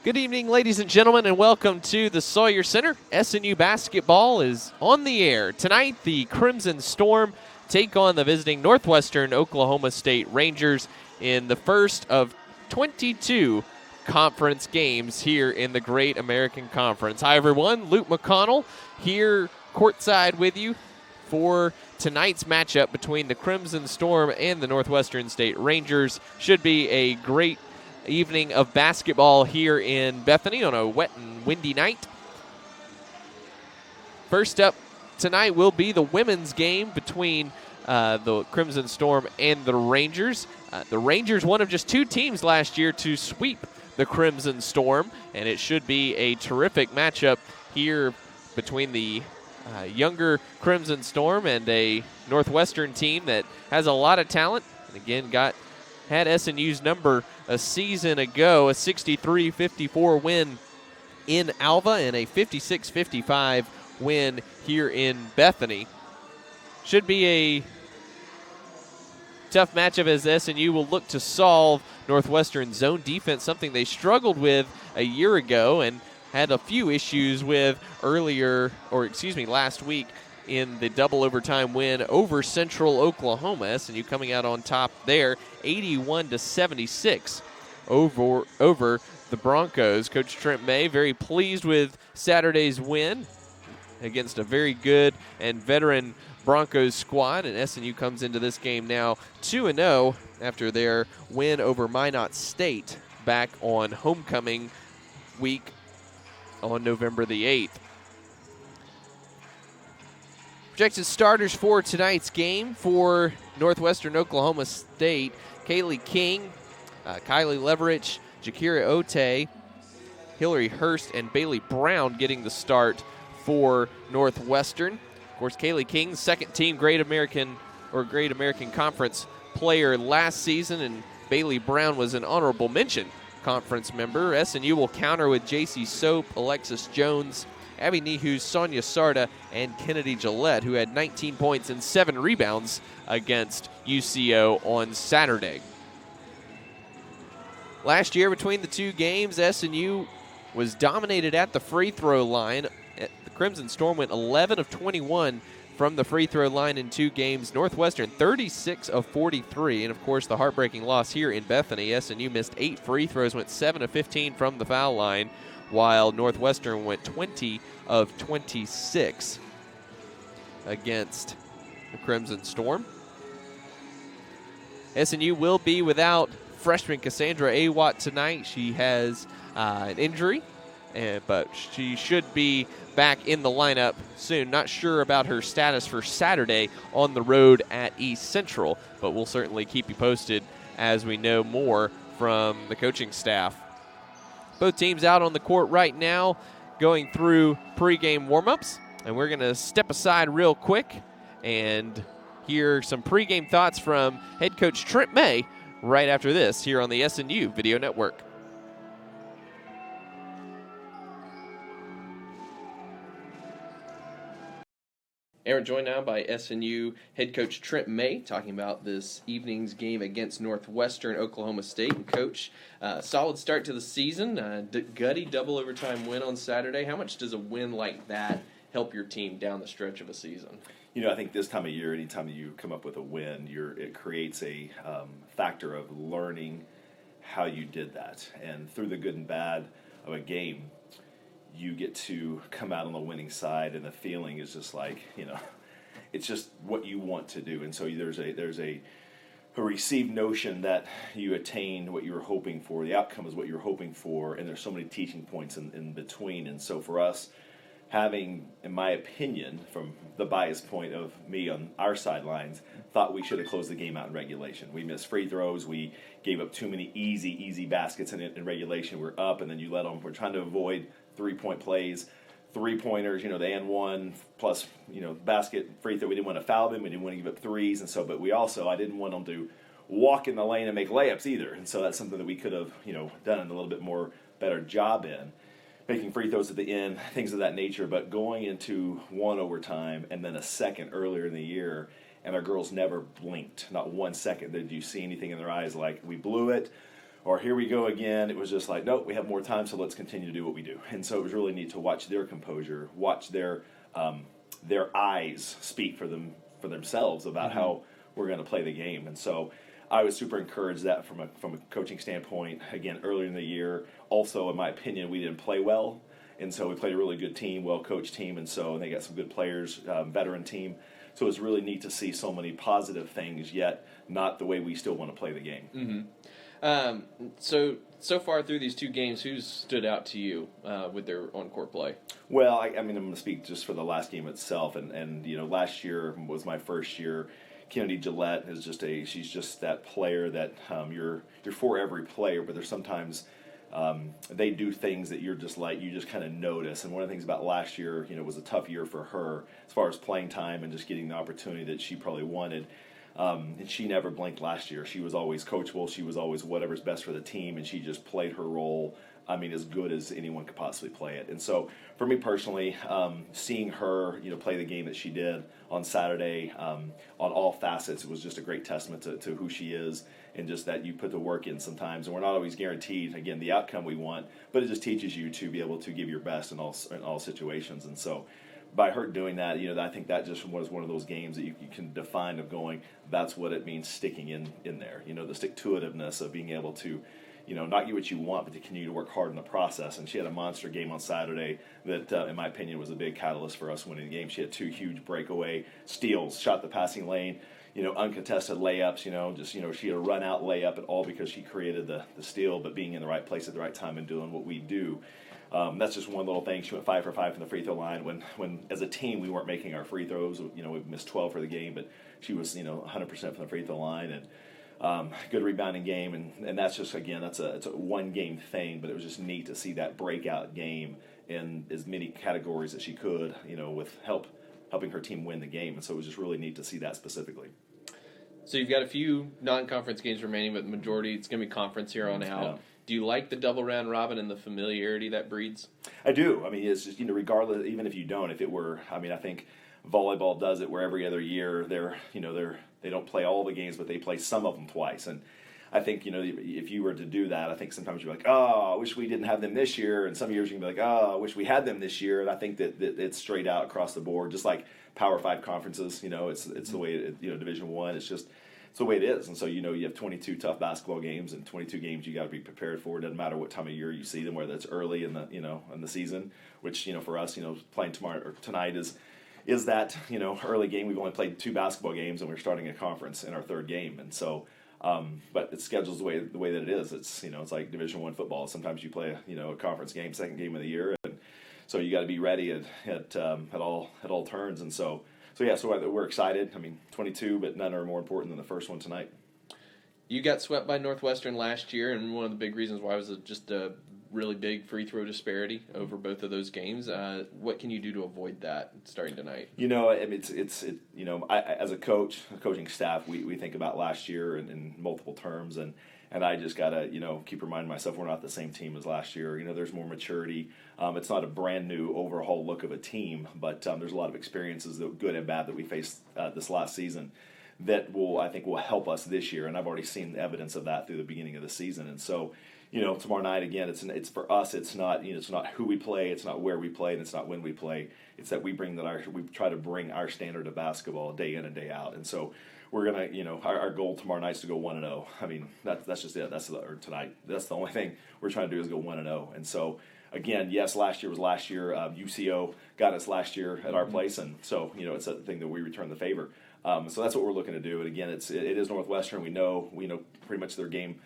Good evening, ladies and gentlemen, and welcome to the Sawyer Center. SNU basketball is on the air. Tonight, the Crimson Storm take on the visiting Northwestern Oklahoma State Rangers in the first of 22 conference games here in the Great American Conference. Hi, everyone. Luke McConnell here courtside with you for tonight's matchup between the Crimson Storm and the Northwestern State Rangers. Should be a great evening of basketball here in Bethany on a wet and windy night. First up tonight will be the women's game between the Crimson Storm and the Rangers. The Rangers, one of just two teams last year to sweep the Crimson Storm, and it should be a terrific matchup here between the younger Crimson Storm and a Northwestern team that has a lot of talent, and again had SNU's number a season ago, a 63-54 win in Alva and a 56-55 win here in Bethany. Should be a tough matchup as SNU will look to solve Northwestern zone defense, something they struggled with a year ago and had a few issues with last week in the double overtime win over Central Oklahoma. SNU coming out on top there, 81-76 over the Broncos. Coach Trent May very pleased with Saturday's win against a very good and veteran Broncos squad, and SNU comes into this game now 2-0 after their win over Minot State back on homecoming week on November the 8th. Projected starters for tonight's game for Northwestern Oklahoma State: Kaylee King, Kylie Leverich, Jakira Ote, Hillary Hurst, and Bailey Brown getting the start for Northwestern. Of course, Kaylee King, second-team Great American Conference player last season, and Bailey Brown was an honorable mention conference member. SNU will counter with J.C. Soap, Alexis Jones, Abby Nehus, Sonia Sarda, and Kennedy Gillette, who had 19 points and 7 rebounds against UCO on Saturday. Last year, between the two games, SNU was dominated at the free throw line. The Crimson Storm went 11 of 21 from the free throw line in two games. Northwestern 36 of 43, and of course the heartbreaking loss here in Bethany. SNU missed 8 free throws, went 7 of 15 from the foul line, while Northwestern went 20 of 26 against the Crimson Storm. SNU will be without freshman Cassandra Awatt tonight. She has an injury, but she should be back in the lineup soon. Not sure about her status for Saturday on the road at East Central, but we'll certainly keep you posted as we know more from the coaching staff. Both teams out on the court right now going through pregame warm-ups, and we're going to step aside real quick and hear some pregame thoughts from head coach Trent May right after this here on the SNU Video Network. And we're joined now by SNU head coach Trent May, talking about this evening's game against Northwestern Oklahoma State. And Coach, solid start to the season, gutty double overtime win on Saturday. How much does a win like that help your team down the stretch of a season? You know, I think this time of year, anytime you come up with a win, it creates a factor of learning how you did that. And through the good and bad of a game, you get to come out on the winning side, and the feeling is just like, it's just what you want to do. And so there's a received notion that you attained what you were hoping for. The outcome is what you were hoping for, and there's so many teaching points in between. And so for us, having, in my opinion, from the bias point of me on our sidelines, thought we should have closed the game out in regulation. We missed free throws. We gave up too many easy baskets in regulation. We're up, and then you let them. We're trying to avoid three-point plays, three-pointers, the and one, plus, basket, free throw. We didn't want to foul them. We didn't want to give up threes. And so, but I didn't want them to walk in the lane and make layups either. And so that's something that we could have, done a little bit more better job in. Making free throws at the end, things of that nature. But going into one overtime and then a second earlier in the year, and our girls never blinked, not 1 second did you see anything in their eyes like we blew it, or here we go again. It was just like, nope, we have more time, so let's continue to do what we do. And so it was really neat to watch their composure, watch their eyes speak for themselves about how we're going to play the game. And so I was super encouraged that from a coaching standpoint. Again, earlier in the year, also in my opinion, we didn't play well, and so we played a really good team, well-coached team, and they got some good players, veteran team. So it was really neat to see so many positive things, yet not the way we still want to play the game. So far through these two games, who's stood out to you with their on-court play? Well, I mean, I'm going to speak just for the last game itself, and last year was my first year. Kennedy Gillette is she's just that player that you're for every player, but there's sometimes they do things that you just kind of notice. And one of the things about last year, was a tough year for her as far as playing time and just getting the opportunity that she probably wanted. And she never blinked last year. She was always coachable. She was always whatever's best for the team, and she just played her role, as good as anyone could possibly play it. And so for me personally, seeing her, play the game that she did on Saturday on all facets, it was just a great testament to who she is, and just that you put the work in sometimes. And we're not always guaranteed, again, the outcome we want, but it just teaches you to be able to give your best in all situations. And so by her doing that, I think that just was one of those games that you can define of going, that's what it means sticking in there. The stick-to-itiveness of being able to, not get what you want, but to continue to work hard in the process. And she had a monster game on Saturday that, in my opinion, was a big catalyst for us winning the game. She had 2 huge breakaway steals, shot the passing lane, uncontested layups, she had a run-out layup at all because she created the steal, but being in the right place at the right time and doing what we do. That's just one little thing. She went 5 for 5 from the free throw line. When as a team we weren't making our free throws, we missed 12 for the game, but she was 100% from the free throw line, and good rebounding game, and that's just, again, it's a one game thing, but it was just neat to see that breakout game in as many categories as she could, with helping her team win the game, and so it was just really neat to see that specifically. So you've got a few non-conference games remaining, but the majority, it's going to be conference here on out. Yeah. Do you like the double round robin and the familiarity that breeds? I do. It's just, regardless, even if you don't, if it were, I think volleyball does it where every other year they don't play all the games, but they play some of them twice. And I think, if you were to do that, I think sometimes you're like, oh, I wish we didn't have them this year. And some years you can be like, oh, I wish we had them this year. And I think that it's straight out across the board, just like Power 5 conferences, it's the way, Division I, it's the way it is. And so, you have 22 tough basketball games and 22 games you got to be prepared for. It doesn't matter what time of year you see them, whether it's early in the, in the season, which, for us, playing tomorrow or tonight is that, early game. We've only played 2 basketball games and we're starting a conference in our 3rd game. And so, but it schedules the way that it is. It's, it's like Division I football. Sometimes you play a conference game, 2nd game of the year. And so you got to be ready at all turns. And so we're excited. 22, but none are more important than the first one tonight. You got swept by Northwestern last year, and one of the big reasons why was just a really big free throw disparity over both of those games. What can you do to avoid that starting tonight? As a coach, a coaching staff, we think about last year in multiple terms, and I just gotta keep reminding myself we're not the same team as last year. There's more maturity. It's not a brand new overhaul look of a team, but there's a lot of experiences, good and bad, that we faced this last season that I think will help us this year, and I've already seen evidence of that through the beginning of the season. And so, tomorrow night again, it's for us. It's not it's not who we play, it's not where we play, and it's not when we play. It's that we try to bring our standard of basketball day in and day out. And so we're gonna our goal tomorrow night is to go 1-0. That's just it. Or tonight. That's the only thing we're trying to do is go 1-0. And so again, yes, last year was last year. UCO got us last year at our place, and so it's a thing that we return the favor. So that's what we're looking to do. And again, it is Northwestern. We know pretty much their game,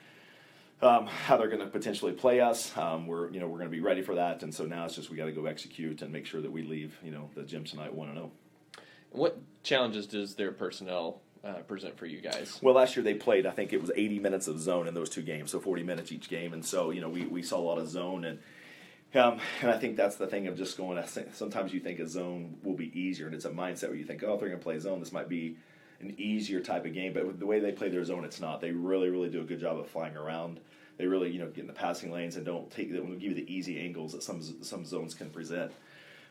how they're going to potentially play us. We're going to be ready for that. And so now it's just we got to go execute and make sure that we leave the gym tonight 1-0. What challenges does their personnel present for you guys? Well, last year they played, I think it was 80 minutes of zone in those 2 games, so 40 minutes each game. And so we saw a lot of zone, and I think that's the thing of just going. Sometimes you think a zone will be easier, and it's a mindset where you think, oh, if they're going to play zone, this might be an easier type of game. But with the way they play their zone, it's not. They really, really do a good job of flying around. They really, get in the passing lanes and don't give you the easy angles that some zones can present.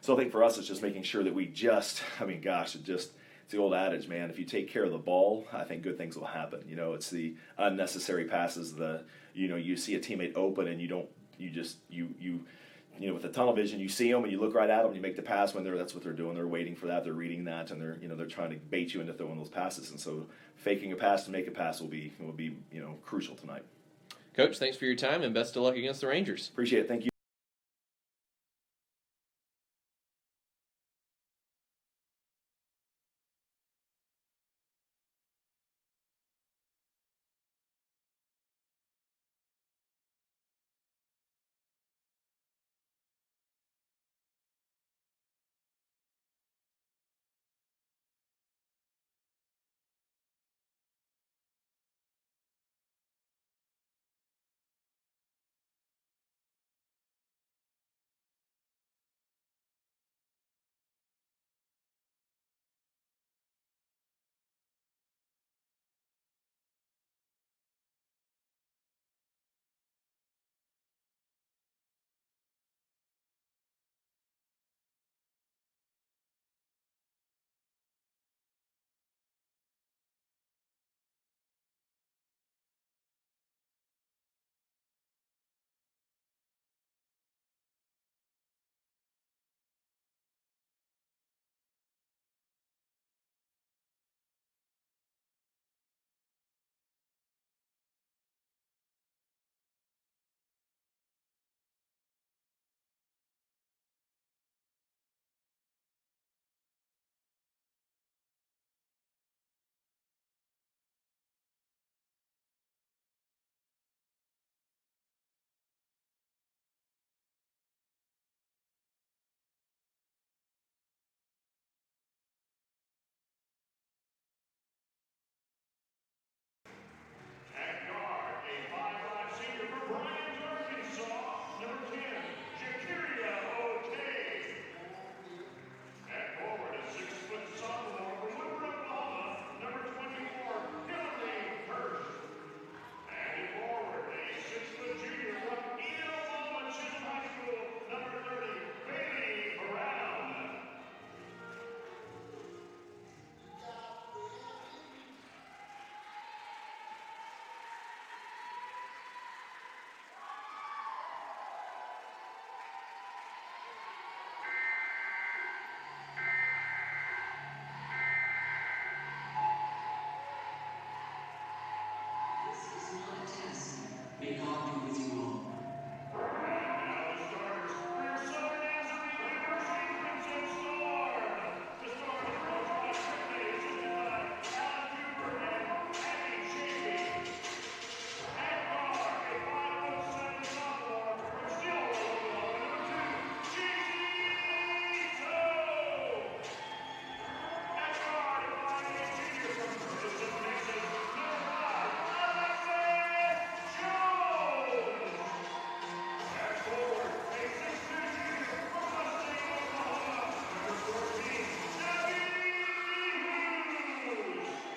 So I think for us, it's just making sure that we just, it's the old adage, man. If you take care of the ball, I think good things will happen. It's the unnecessary passes, the you see a teammate open and with the tunnel vision, you see them and you look right at them, you make the pass when that's what they're doing. They're waiting for that, they're reading that, and they're trying to bait you into throwing those passes. And so faking a pass to make a pass will be crucial tonight. Coach, thanks for your time and best of luck against the Rangers. Appreciate it. Thank you. May God be with you all. Now the starters for your Southern Nazarene University Crimson Storm. The Storm is coached by Tiffany, assisted by Alan Cooper and Abby Chafee. At guard, a 5'7" sophomore from Stillwater, Oklahoma, number 2, JC Soap. At guard, a 5'8" junior from Ferguson, Texas, number 5, Alexis Jones. At forward, a 6'2" junior from Mustang, Oklahoma, number 14, Abby Hughes.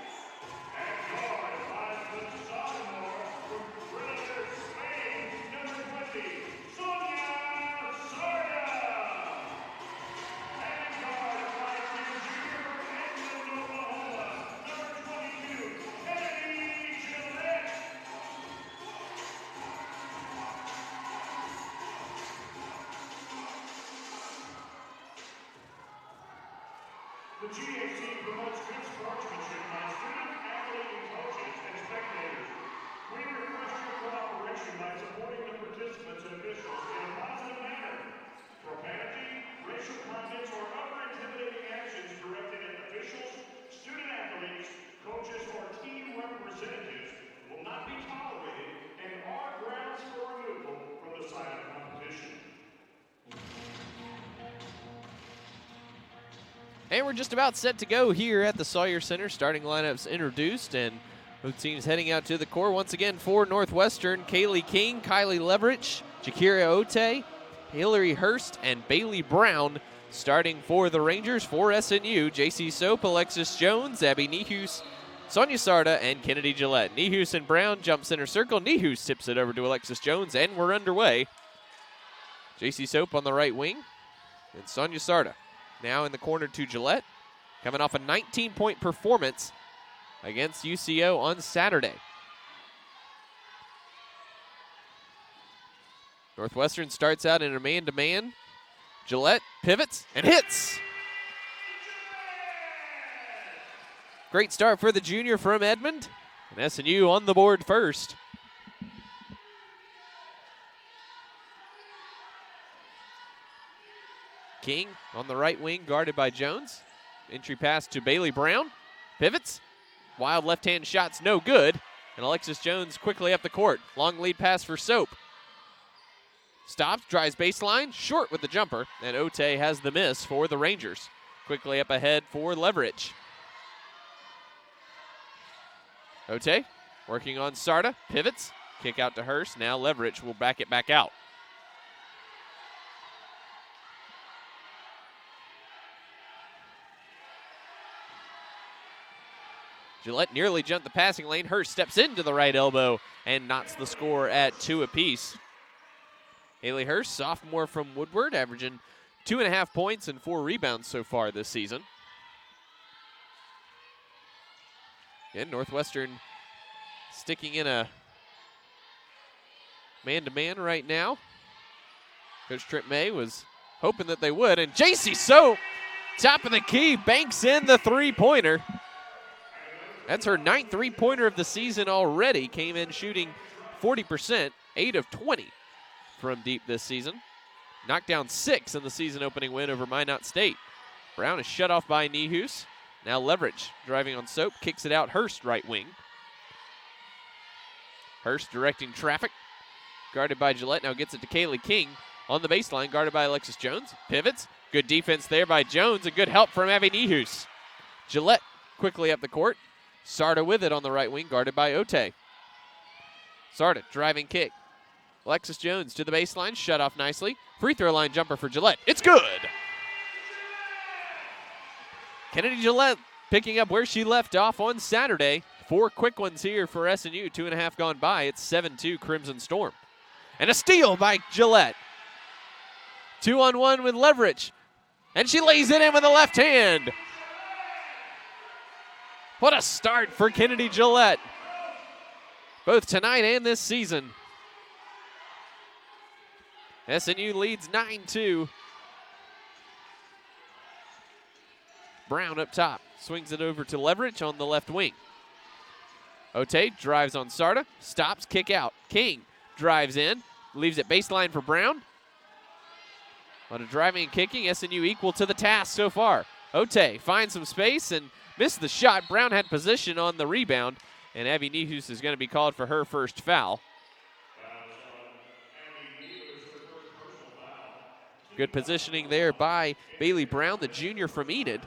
At guard, a 5' sophomore from Granada, Spain, number 20, Sonia Sarda. And guard, a 5'10" junior from Edmond, Oklahoma, number 22, Kennedy Gillette. The GAC promotes good sportsmanship by student, athlete, and coaches and spectators. We request your cooperation by supporting the participants and officials in a positive manner. Profanity, racial comments, or other intimidating actions directed at officials, student athletes, coaches, or team representatives will not be tolerated and are grounds for removal from the site of competition. And we're just about set to go here at the Sawyer Center. Starting lineups introduced, and both teams heading out to the core. Once again for Northwestern, Kaylee King, Kylie Leverich, Jakira Ote, Hillary Hurst, and Bailey Brown. Starting for the Rangers for SNU, JC Soap, Alexis Jones, Abby Nihus, Sonia Sarda, and Kennedy Gillette. Nihus and Brown jump center circle. Nihus tips it over to Alexis Jones, and we're underway. JC Soap on the right wing, and Sonia Sarda now in the corner to Gillette, coming off a 19-point performance against UCO on Saturday. Northwestern starts out in a man-to-man. Gillette pivots and hits. Great start for the junior from Edmond. And SNU on the board first. King on the right wing, guarded by Jones. Entry pass to Bailey Brown. Pivots. Wild left-hand shot's no good. And Alexis Jones quickly up the court. Long lead pass for Soap. Stops, drives baseline, short with the jumper. And Ote has the miss for the Rangers. Quickly up ahead for Leverage. Ote working on Sarda. Pivots. Kick out to Hurst. Now Leverage will back it back out. Gillette nearly jumped the passing lane. Hurst steps into the right elbow and knots the score at 2 apiece. Haley Hurst, sophomore from Woodward, averaging 2.5 points and 4 rebounds so far this season. Again, Northwestern sticking in a man-to-man right now. Coach Trip May was hoping that they would, and JC Soap, top of the key, banks in the three-pointer. That's her 9th three-pointer of the season already. Came in shooting 40%, 8 of 20 from deep this season. Knocked down 6 in the season-opening win over Minot State. Brown is shut off by Nehus. Now Leverage driving on Soap, kicks it out Hurst right wing. Hurst directing traffic. Guarded by Gillette, now gets it to Kaylee King on the baseline, guarded by Alexis Jones. Pivots, good defense there by Jones, and good help from Abby Nehus. Gillette quickly up the court. Sarda with it on the right wing, guarded by Ote. Sarda, driving kick. Alexis Jones to the baseline, shut off nicely. Free throw line jumper for Gillette. It's good! Kennedy Gillette picking up where she left off on Saturday. 4 quick ones here for SNU, 2.5 gone by. It's 7-2 Crimson Storm. And a steal by Gillette. 2-on-1 with Leverage. And she lays it in with the left hand. What a start for Kennedy Gillette, both tonight and this season. SNU leads 9-2. Brown up top, swings it over to Leverage on the left wing. Ote drives on Sarda, stops, kick out. King drives in, leaves it baseline for Brown. On a driving and kicking, SNU equal to the task so far. Ote finds some space and missed the shot. Brown had position on the rebound, and Abby Nehus is going to be called for her first foul. Good positioning there by Bailey Brown, the junior from Enid.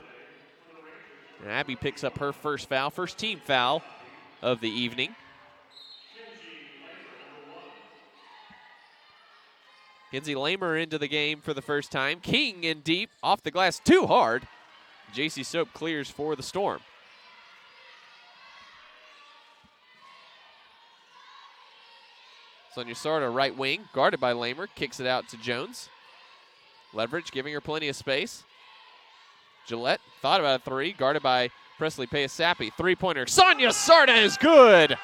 And Abby picks up her first foul, first team foul of the evening. Kinsey Lamer into the game for the first time. King in deep, off the glass, too hard. JC Soap clears for the Storm. Sonia Sarda, right wing, guarded by Lamer, kicks it out to Jones. Leverage giving her plenty of space. Gillette thought about a three, guarded by Presley Payasapi. Three-pointer, Sonia Sarda is good!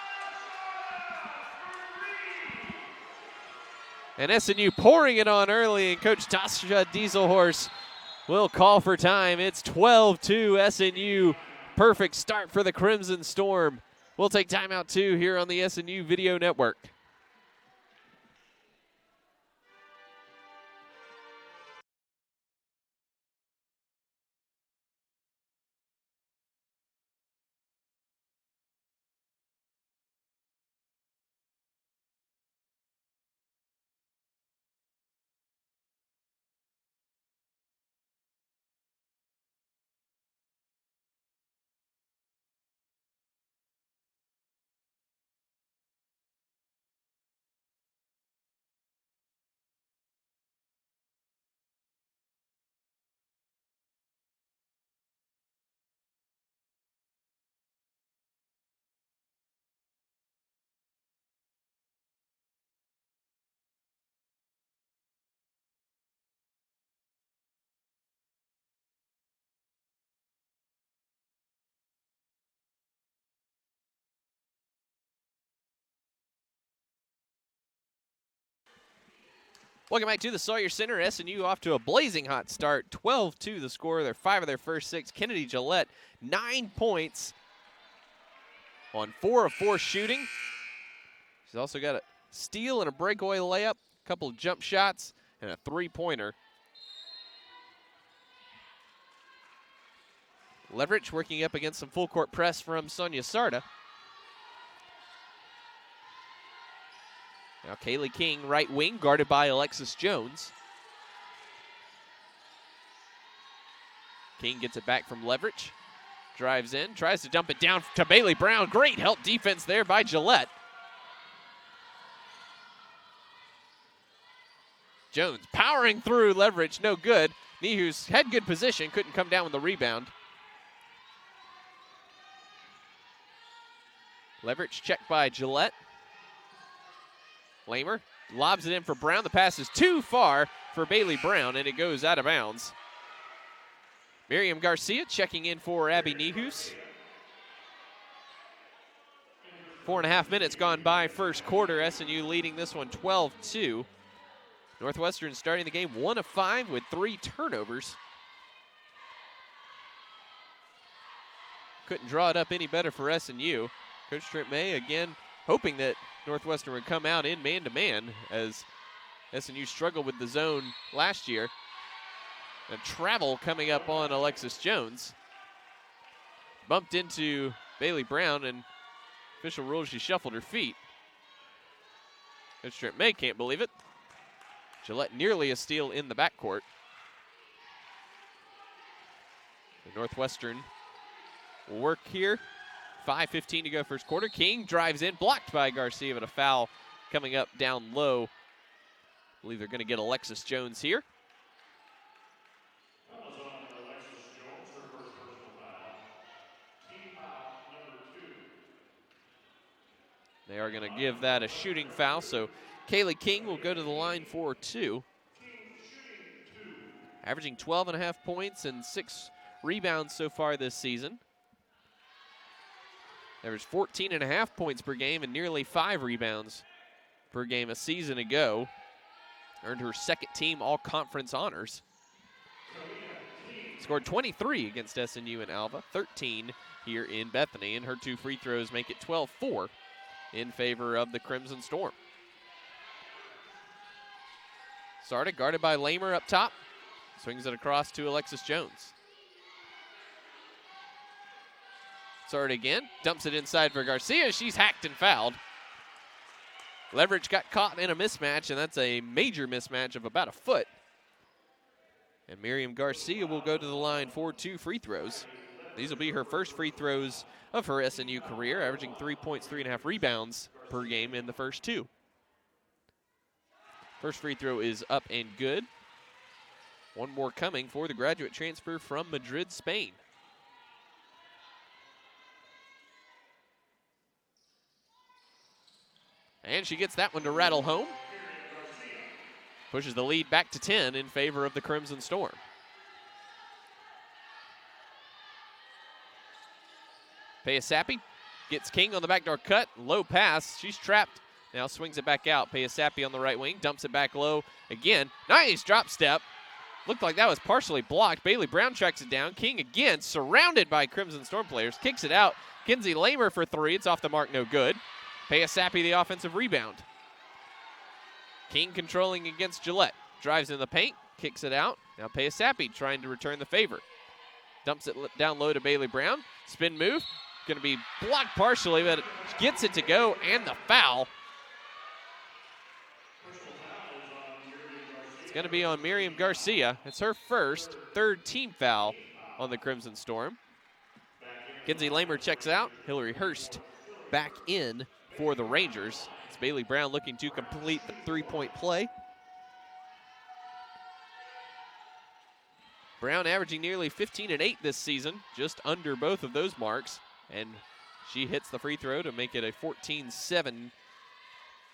And SNU pouring it on early, and Coach Tasha Dieselhorse will call for time. It's 12-2 SNU. Perfect start for the Crimson Storm. We'll take timeout 2 here on the SNU Video Network. Welcome back to the Sawyer Center. SNU off to a blazing hot start. 12-2 the score. They're 5 of their first 6. Kennedy Gillette, 9 points on 4 of 4 shooting. She's also got a steal and a breakaway layup, a couple of jump shots, and a 3-pointer. Leverage working up against some full court press from Sonia Sarda. Now Kaylee King, right wing, guarded by Alexis Jones. King gets it back from Leverage. Drives in, tries to dump it down to Bailey Brown. Great help defense there by Gillette. Jones powering through Leverage, no good. Nehus had good position, couldn't come down with the rebound. Leverage checked by Gillette. Lamer lobs it in for Brown. The pass is too far for Bailey Brown, and it goes out of bounds. Miriam Garcia checking in for Abby Nehus. 4.5 minutes gone by first quarter. SNU leading this one 12-2. Northwestern starting the game 1 of 5 with 3 turnovers. Couldn't draw it up any better for SNU. Coach Trent May again hoping that Northwestern would come out in man-to-man as SNU struggled with the zone last year. A travel coming up on Alexis Jones. Bumped into Bailey Brown, and official rules she shuffled her feet. Coach Trent May can't believe it. Gillette nearly a steal in the backcourt. The Northwestern will work here. 5:15 to go first quarter. King drives in, blocked by Garcia, but a foul coming up down low. I believe they're going to get Alexis Jones here. That was on Alexis Jones, her first personal foul. Team foul number 2. They are going to give that a shooting foul, so Kaylee King will go to the line for 2. Averaging 12.5 points and 6 rebounds so far this season. Averaged 14.5 points per game and nearly 5 rebounds per game a season ago. Earned her second team all-conference honors. Scored 23 against SNU in Alva, 13 here in Bethany, and her 2 free throws make it 12-4 in favor of the Crimson Storm. Sarda guarded by Lamer up top. Swings it across to Alexis Jones. Sarda again, dumps it inside for Garcia. She's hacked and fouled. Leverage got caught in a mismatch, and that's a major mismatch of about a foot. And Miriam Garcia will go to the line for 2 free throws. These will be her first free throws of her SNU career, averaging 3 points, 3.5 rebounds per game in the first 2. First free throw is up and good. One more coming for the graduate transfer from Madrid, Spain. And she gets that one to rattle home. Pushes the lead back to 10 in favor of the Crimson Storm. Payasapi gets King on the backdoor cut. Low pass. She's trapped. Now swings it back out. Payasapi on the right wing. Dumps it back low again. Nice drop step. Looked like that was partially blocked. Bailey Brown tracks it down. King again, surrounded by Crimson Storm players. Kicks it out. Kinsey Lamer for 3. It's off the mark, no good. Payasapi the offensive rebound. King controlling against Gillette. Drives in the paint. Kicks it out. Now Payasapi trying to return the favor. Dumps it down low to Bailey Brown. Spin move. Going to be blocked partially, but it gets it to go, and the foul. It's going to be on Miriam Garcia. It's her first, 3rd team foul on the Crimson Storm. Kinsey Lamer checks out. Hillary Hurst back in for the Rangers. It's Bailey Brown looking to complete the 3-point play. Brown averaging nearly 15 and 8 this season, just under both of those marks. And she hits the free throw to make it a 14-7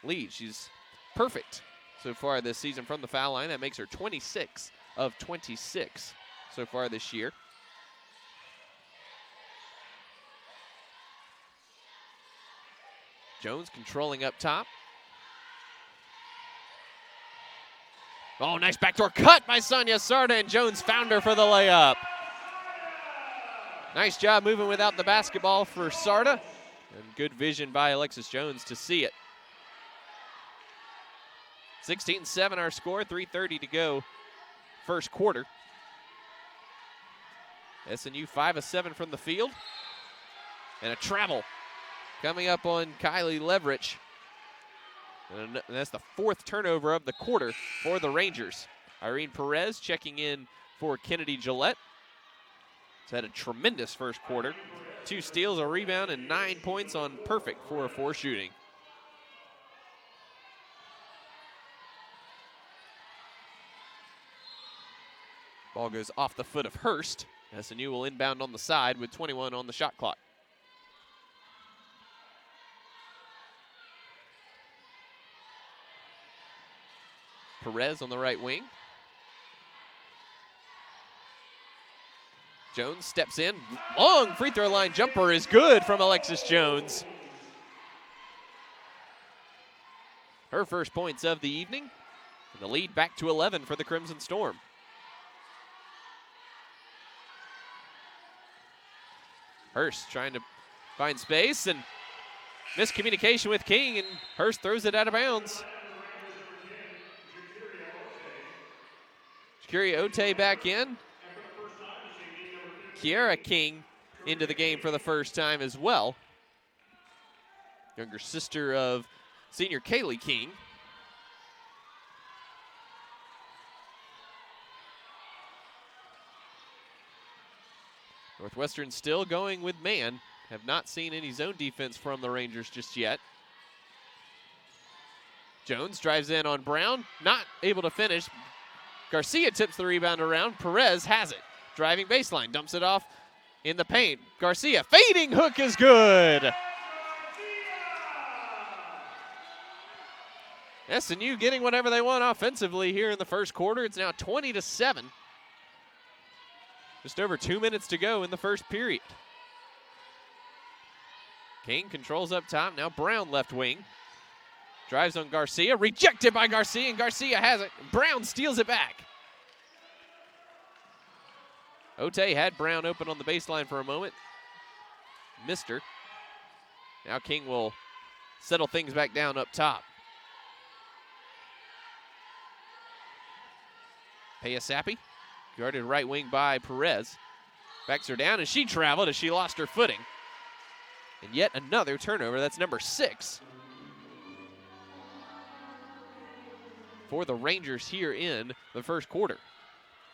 lead. She's perfect so far this season from the foul line. That makes her 26 of 26 so far this year. Jones controlling up top. Oh, nice backdoor cut by Sonia Sarda, and Jones found her for the layup. Nice job moving without the basketball for Sarda, and good vision by Alexis Jones to see it. 16-7 our score, 3:30 to go first quarter. SNU 5 of 7 from the field. And a travel coming up on Kylie Leverich. And that's the 4th turnover of the quarter for the Rangers. Irene Perez checking in for Kennedy Gillette. It's had a tremendous first quarter. 2 steals, a rebound, and 9 points on perfect 4-4 shooting. Ball goes off the foot of Hurst. SNU will inbound on the side with 21 on the shot clock. Perez on the right wing. Jones steps in. Long free throw line jumper is good from Alexis Jones. Her first points of the evening. And the lead back to 11 for the Crimson Storm. Hurst trying to find space and miscommunication with King, and Hurst throws it out of bounds. Shakira Ote back in. Kiara King into the game for the first time as well. Younger sister of senior Kaylee King. Northwestern still going with man. Have not seen any zone defense from the Rangers just yet. Jones drives in on Brown, not able to finish. Garcia tips the rebound around. Perez has it. Driving baseline, dumps it off in the paint. Garcia, fading hook is good. SNU getting whatever they want offensively here in the first quarter. It's now 20-7. Just over 2 minutes to go in the first period. King controls up top. Now Brown left wing. Drives on Garcia. Rejected by Garcia, and Garcia has it. Brown steals it back. Ote had Brown open on the baseline for a moment. Missed her. Now King will settle things back down up top. Payasapi, guarded right wing by Perez. Backs her down, and she traveled as she lost her footing. And yet another turnover. That's number 6 for the Rangers here in the first quarter.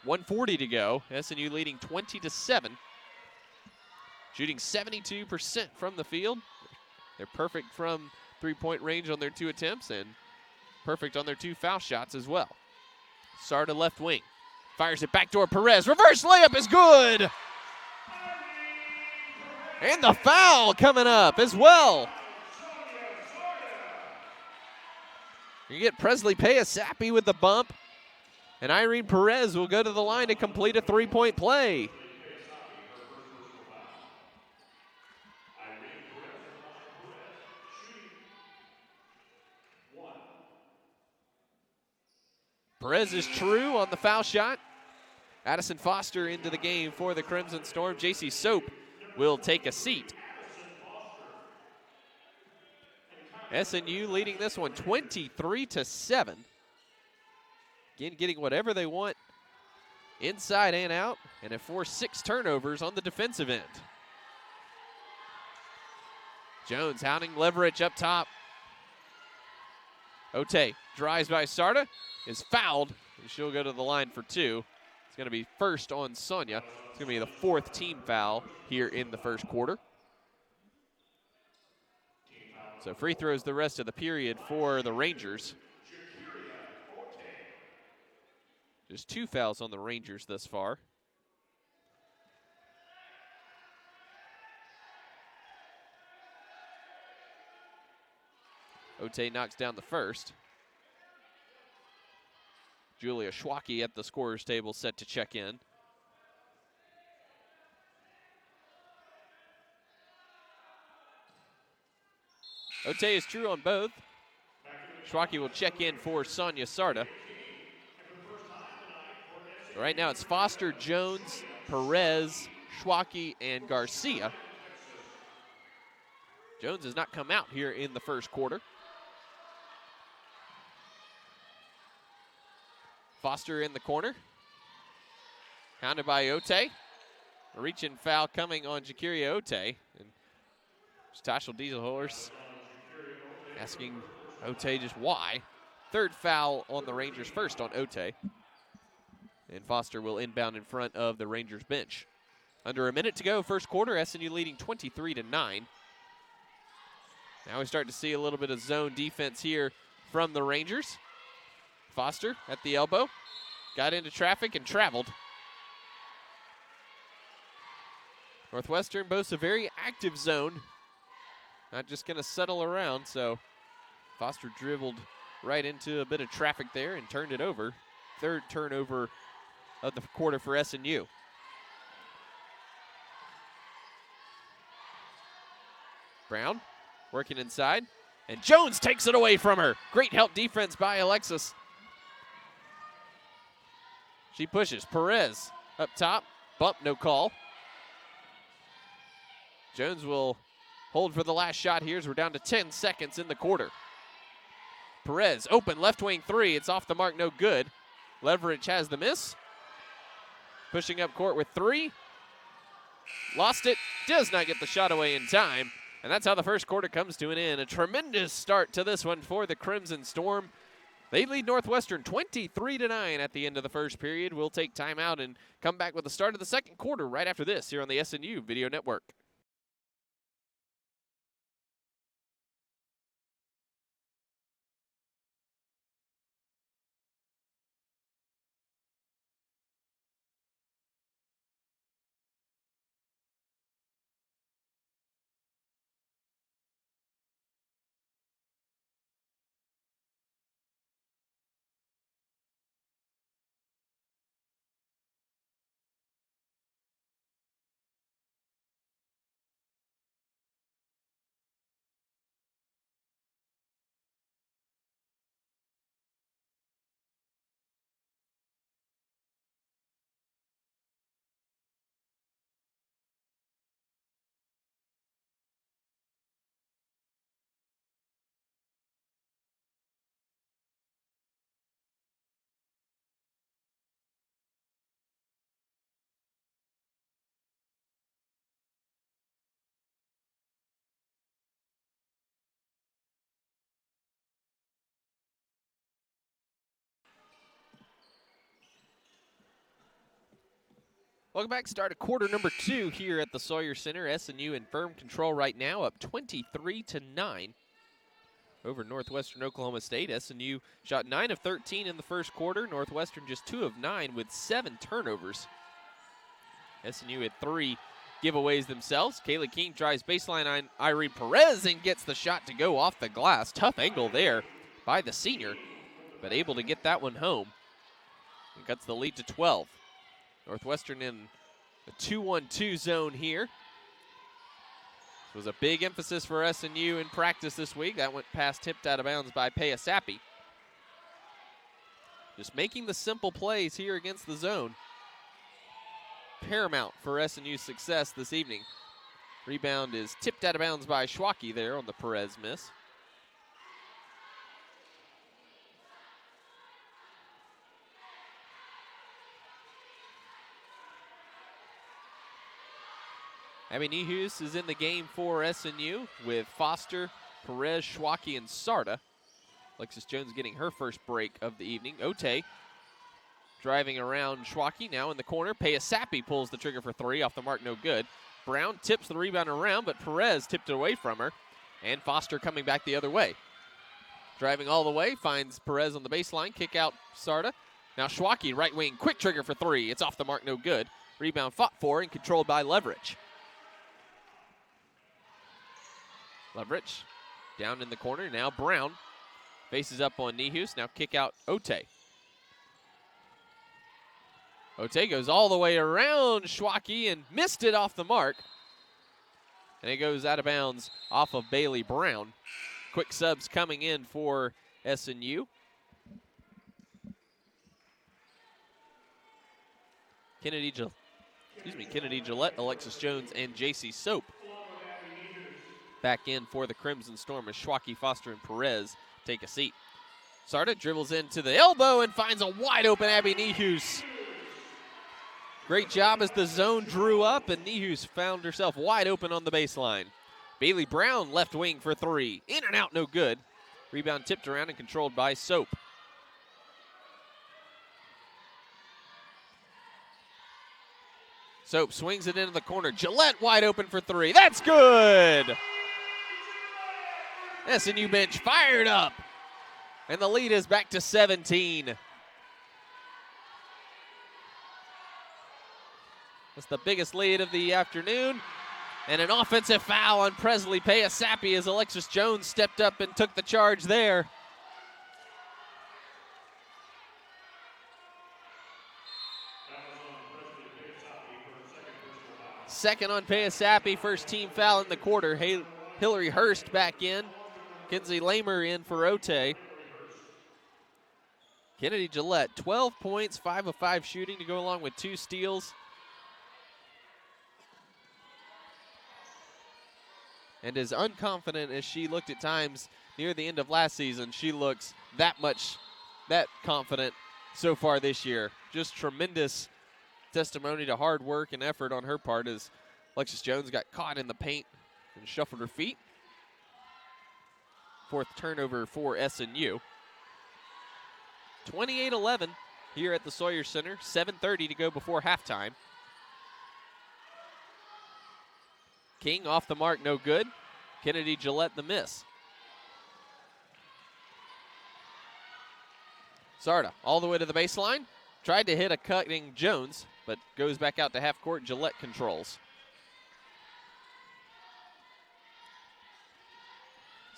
1:40 to go. SNU leading 20-7. Shooting 72% from the field. They're perfect from three-point range on their 2 attempts and perfect on their 2 foul shots as well. Sarda left wing. Fires it backdoor Perez. Reverse layup is good. And the foul coming up as well. You get Presley Payasapi with the bump. And Irene Perez will go to the line to complete a 3-point play. Perez is true on the foul shot. Addison Foster into the game for the Crimson Storm. JC Soap will take a seat. SNU leading this one 23-7. Again, getting whatever they want inside and out, and have forced 6 turnovers on the defensive end. Jones hounding Leverich up top. Ote drives by Sarda, is fouled, and she'll go to the line for 2. It's going to be first on Sonia. It's going to be the 4th team foul here in the first quarter. So free throws the rest of the period for the Rangers. Just 2 fouls on the Rangers thus far. Ote knocks down the first. Julia Schwacke at the scorer's table set to check in. Ote is true on both. Schwacke will check in for Sonia Sarda. Right now it's Foster, Jones, Perez, Schwacke, and Garcia. Jones has not come out here in the first quarter. Foster in the corner. Hounded by Ote. A reach-in foul coming on Jakiri Ote. And Tashel Diesel Horse asking Ote just why. Third foul on the Rangers, first on Ote. And Foster will inbound in front of the Rangers bench. Under a minute to go, first quarter, SNU leading 23-9. Now we start to see a little bit of zone defense here from the Rangers. Foster at the elbow, got into traffic and traveled. Northwestern boasts a very active zone. Not just going to settle around, so Foster dribbled right into a bit of traffic there and turned it over. Third turnover of the quarter for SNU. Brown working inside, and Jones takes it away from her. Great help defense by Alexis. She pushes. Perez up top. Bump, no call. Jones will hold for the last shot here as we're down to 10 seconds in the quarter. Perez, open, left wing three. It's off the mark, no good. Leverage has the miss. Pushing up court with three. Lost it. Does not get the shot away in time. And that's how the first quarter comes to an end. A tremendous start to this one for the Crimson Storm. They lead Northwestern 23-9 at the end of the first period. We'll take time out and come back with the start of the second quarter right after this here on the SNU Video Network. Welcome back. Start of quarter number 2 here at the Sawyer Center. SNU in firm control right now, up 23-9 over Northwestern Oklahoma State. SNU shot 9 of 13 in the first quarter. Northwestern just 2 of 9 with 7 turnovers. SNU had 3 giveaways themselves. Kaylee King drives baseline on Irene Perez and gets the shot to go off the glass. Tough angle there by the senior, but able to get that one home. And cuts the lead to 12. Northwestern in a 2-1-2 zone here. This was a big emphasis for SNU in practice this week. That went past, tipped out of bounds by Payasapi. Just making the simple plays here against the zone. Paramount for SNU's success this evening. Rebound is tipped out of bounds by Schwacke there on the Perez miss. Abby Nehus is in the game for SNU with Foster, Perez, Schwacke, and Sarda. Alexis Jones getting her first break of the evening. Ote driving around Schwacke, now in the corner. Payasapi pulls the trigger for 3, off the mark, no good. Brown tips the rebound around, but Perez tipped it away from her. And Foster coming back the other way. Driving all the way, finds Perez on the baseline, kick out Sarda. Now Schwacke, right wing, quick trigger for 3. It's off the mark, no good. Rebound fought for and controlled by Leverage. Leverage down in the corner. Now Brown faces up on Nehus. Now kick out Ote. Ote goes all the way around Schwacke and missed it off the mark. And it goes out of bounds off of Bailey Brown. Quick subs coming in for SNU. Kennedy Gillette, Alexis Jones, and J.C. Soap back in for the Crimson Storm as Schwacke, Foster, and Perez take a seat. Sarda dribbles into the elbow and finds a wide open Abby Nehus. Great job as the zone drew up, and Nehus found herself wide open on the baseline. Bailey Brown, left wing for three. In and out, no good. Rebound tipped around and controlled by Soap. Soap swings it into the corner. Gillette wide open for three. That's good! SNU bench fired up. And the lead is back to 17. That's the biggest lead of the afternoon. And an offensive foul on Presley Payasapi as Alexis Jones stepped up and took the charge there. Second on Payasapi, first team foul in the quarter. Hillary Hurst back in. Kenzie Lamer in for Ote. Kennedy Gillette, 12 points, 5 of 5 shooting to go along with 2 steals. And as unconfident as she looked at times near the end of last season, she looks that confident so far this year. Just tremendous testimony to hard work and effort on her part as Alexis Jones got caught in the paint and shuffled her feet. Fourth turnover for SNU. 28-11 here at the Sawyer Center. 7:30 to go before halftime. King off the mark, no good. Kennedy Gillette the miss. Sarda all the way to the baseline. Tried to hit a cutting Jones, but goes back out to half court. Gillette controls.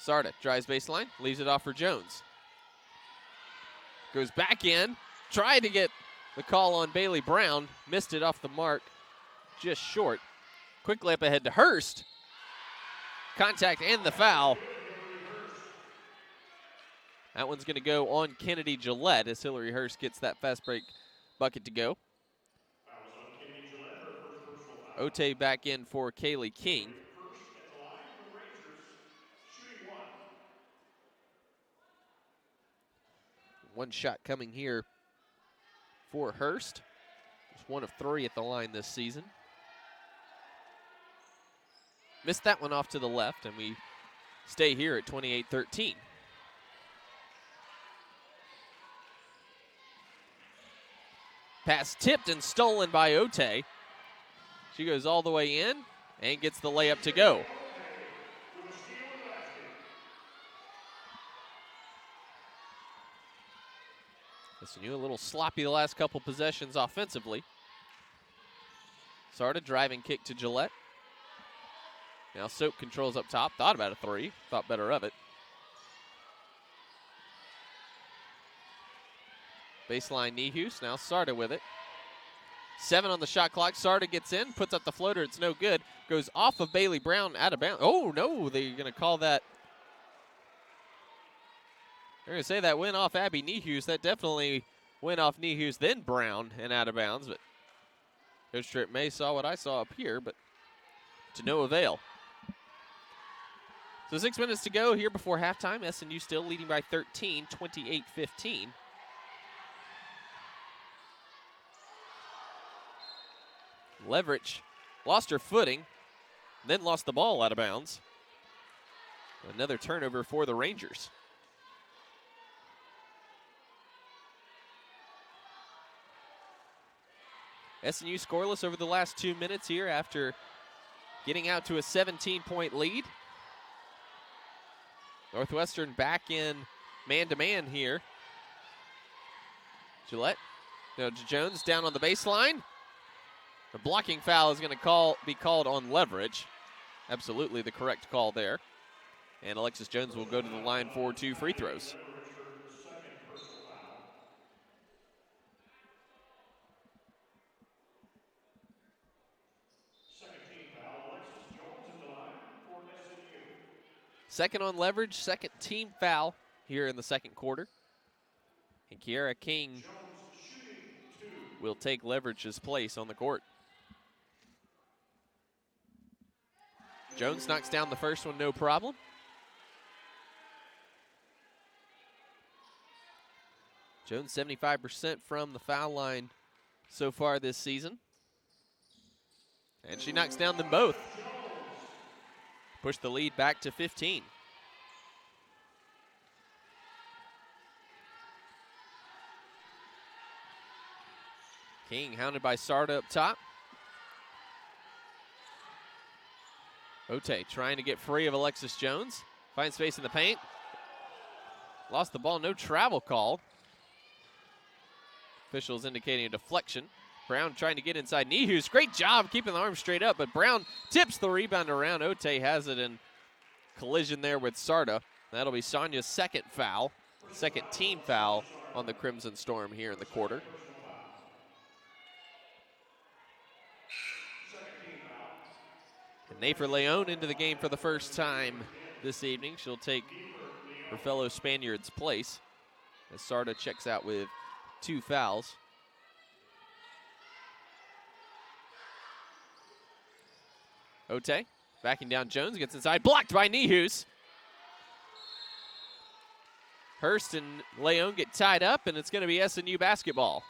Sarda drives baseline, leaves it off for Jones. Goes back in, tried to get the call on Bailey Brown, missed it off the mark, just short. Quick layup ahead to Hurst. Contact and the foul. That one's going to go on Kennedy Gillette as Hillary Hurst gets that fast break bucket to go. Ote back in for Kaylee King. One shot coming here for Hurst. Just 1 of 3 at the line this season. Missed that one off to the left, and we stay here at 28-13. Pass tipped and stolen by Ote. She goes all the way in and gets the layup to go. SNU a little sloppy the last couple possessions offensively. Sarda driving kick to Gillette. Now Soap controls up top. Thought about a 3. Thought better of it. Baseline Nehus. Now Sarda with it. 7 on the shot clock. Sarda gets in. Puts up the floater. It's no good. Goes off of Bailey Brown out of bounds. Oh, no. They're going to call that. They're going to say that went off Abby Nehus. That definitely went off Nehus, then Brown, and out of bounds. But Coach Tripp May saw what I saw up here, but to no avail. So 6 minutes to go here before halftime. SNU still leading by 13, 28-15. Leverage lost her footing, then lost the ball out of bounds. Another turnover for the Rangers. SNU scoreless over the last 2 minutes here after getting out to a 17-point lead. Northwestern back in man-to-man here. Gillette. Now Jones down on the baseline. The blocking foul is going to be called on Leverage. Absolutely the correct call there. And Alexis Jones will go to the line for 2 free throws. Second on Leverage, second team foul here in the second quarter. And Kiara King will take Leverage's place on the court. Jones knocks down the first one, no problem. Jones 75% from the foul line so far this season. And she knocks down them both. Push the lead back to 15. King hounded by Sarda up top. Ote trying to get free of Alexis Jones. Finds space in the paint. Lost the ball, no travel call. Officials indicating a deflection. Brown trying to get inside Nehus. Great job keeping the arm straight up, but Brown tips the rebound around. Ote has it in collision there with Sarda. That'll be Sonia's second foul. Second team foul on the Crimson Storm here in the quarter. And Nafer Leon into the game for the first time this evening. She'll take her fellow Spaniard's place as Sarda checks out with 2 fouls. Ote backing down Jones, gets inside, blocked by Nehus. Hurst and Leon get tied up, and it's going to be SNU basketball.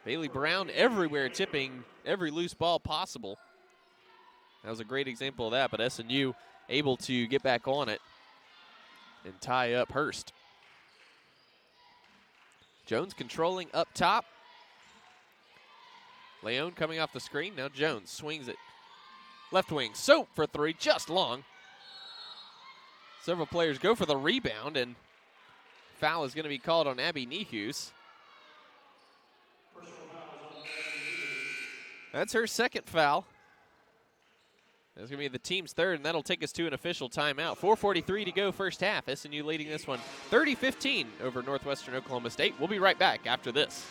Bailey Brown everywhere, tipping every loose ball possible. That was a great example of that, but SNU able to get back on it and tie up Hurst. Jones controlling up top. Leon coming off the screen. Now Jones swings it. Left wing, Soap for 3, just long. Several players go for the rebound, and foul is going to be called on Abby Nehus. That's her second foul. That's going to be the team's third, and that'll take us to an official timeout. 4:43 to go first half. SNU leading this one 30-15 over Northwestern Oklahoma State. We'll be right back after this.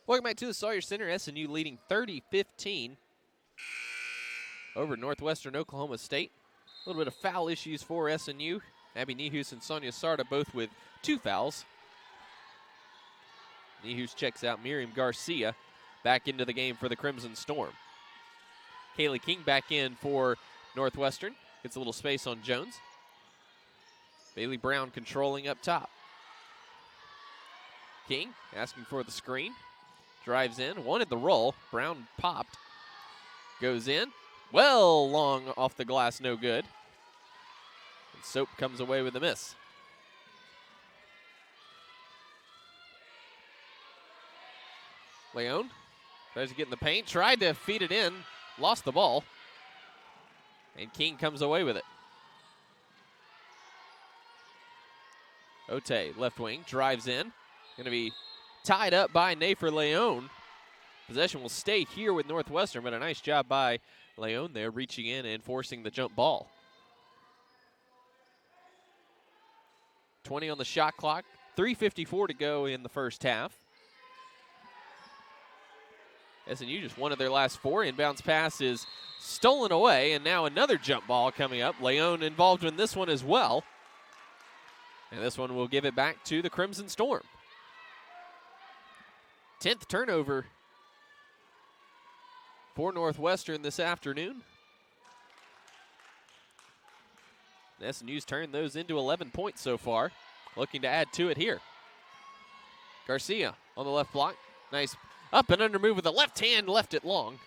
Welcome back to the Sawyer Center. SNU leading 30-15 over Northwestern Oklahoma State. A little bit of foul issues for SNU. Abby Nehus and Sonia Sarda both with 2 fouls. Nehus checks out Miriam Garcia back into the game for the Crimson Storm. Kaylee King back in for Northwestern. Gets a little space on Jones. Bailey Brown controlling up top. King asking for the screen. Drives in, wanted the roll. Brown popped. Goes in. Well, long off the glass, no good. And Soap comes away with a miss. Leon tries to get in the paint, tried to feed it in, lost the ball. And King comes away with it. Ote, left wing, drives in. Going to be tied up by Nafer Leon. Possession will stay here with Northwestern, but a nice job by Leon there, reaching in and forcing the jump ball. 20 on the shot clock, 3:54 to go in the first half. SNU just one of their last 4. Inbounds pass is stolen away, and now another jump ball coming up. Leon involved in this one as well. And this one will give it back to the Crimson Storm. 10th turnover for Northwestern this afternoon. SNU's turned those into 11 points so far. Looking to add to it here. Garcia on the left block. Nice up and under move with the left hand, left it long.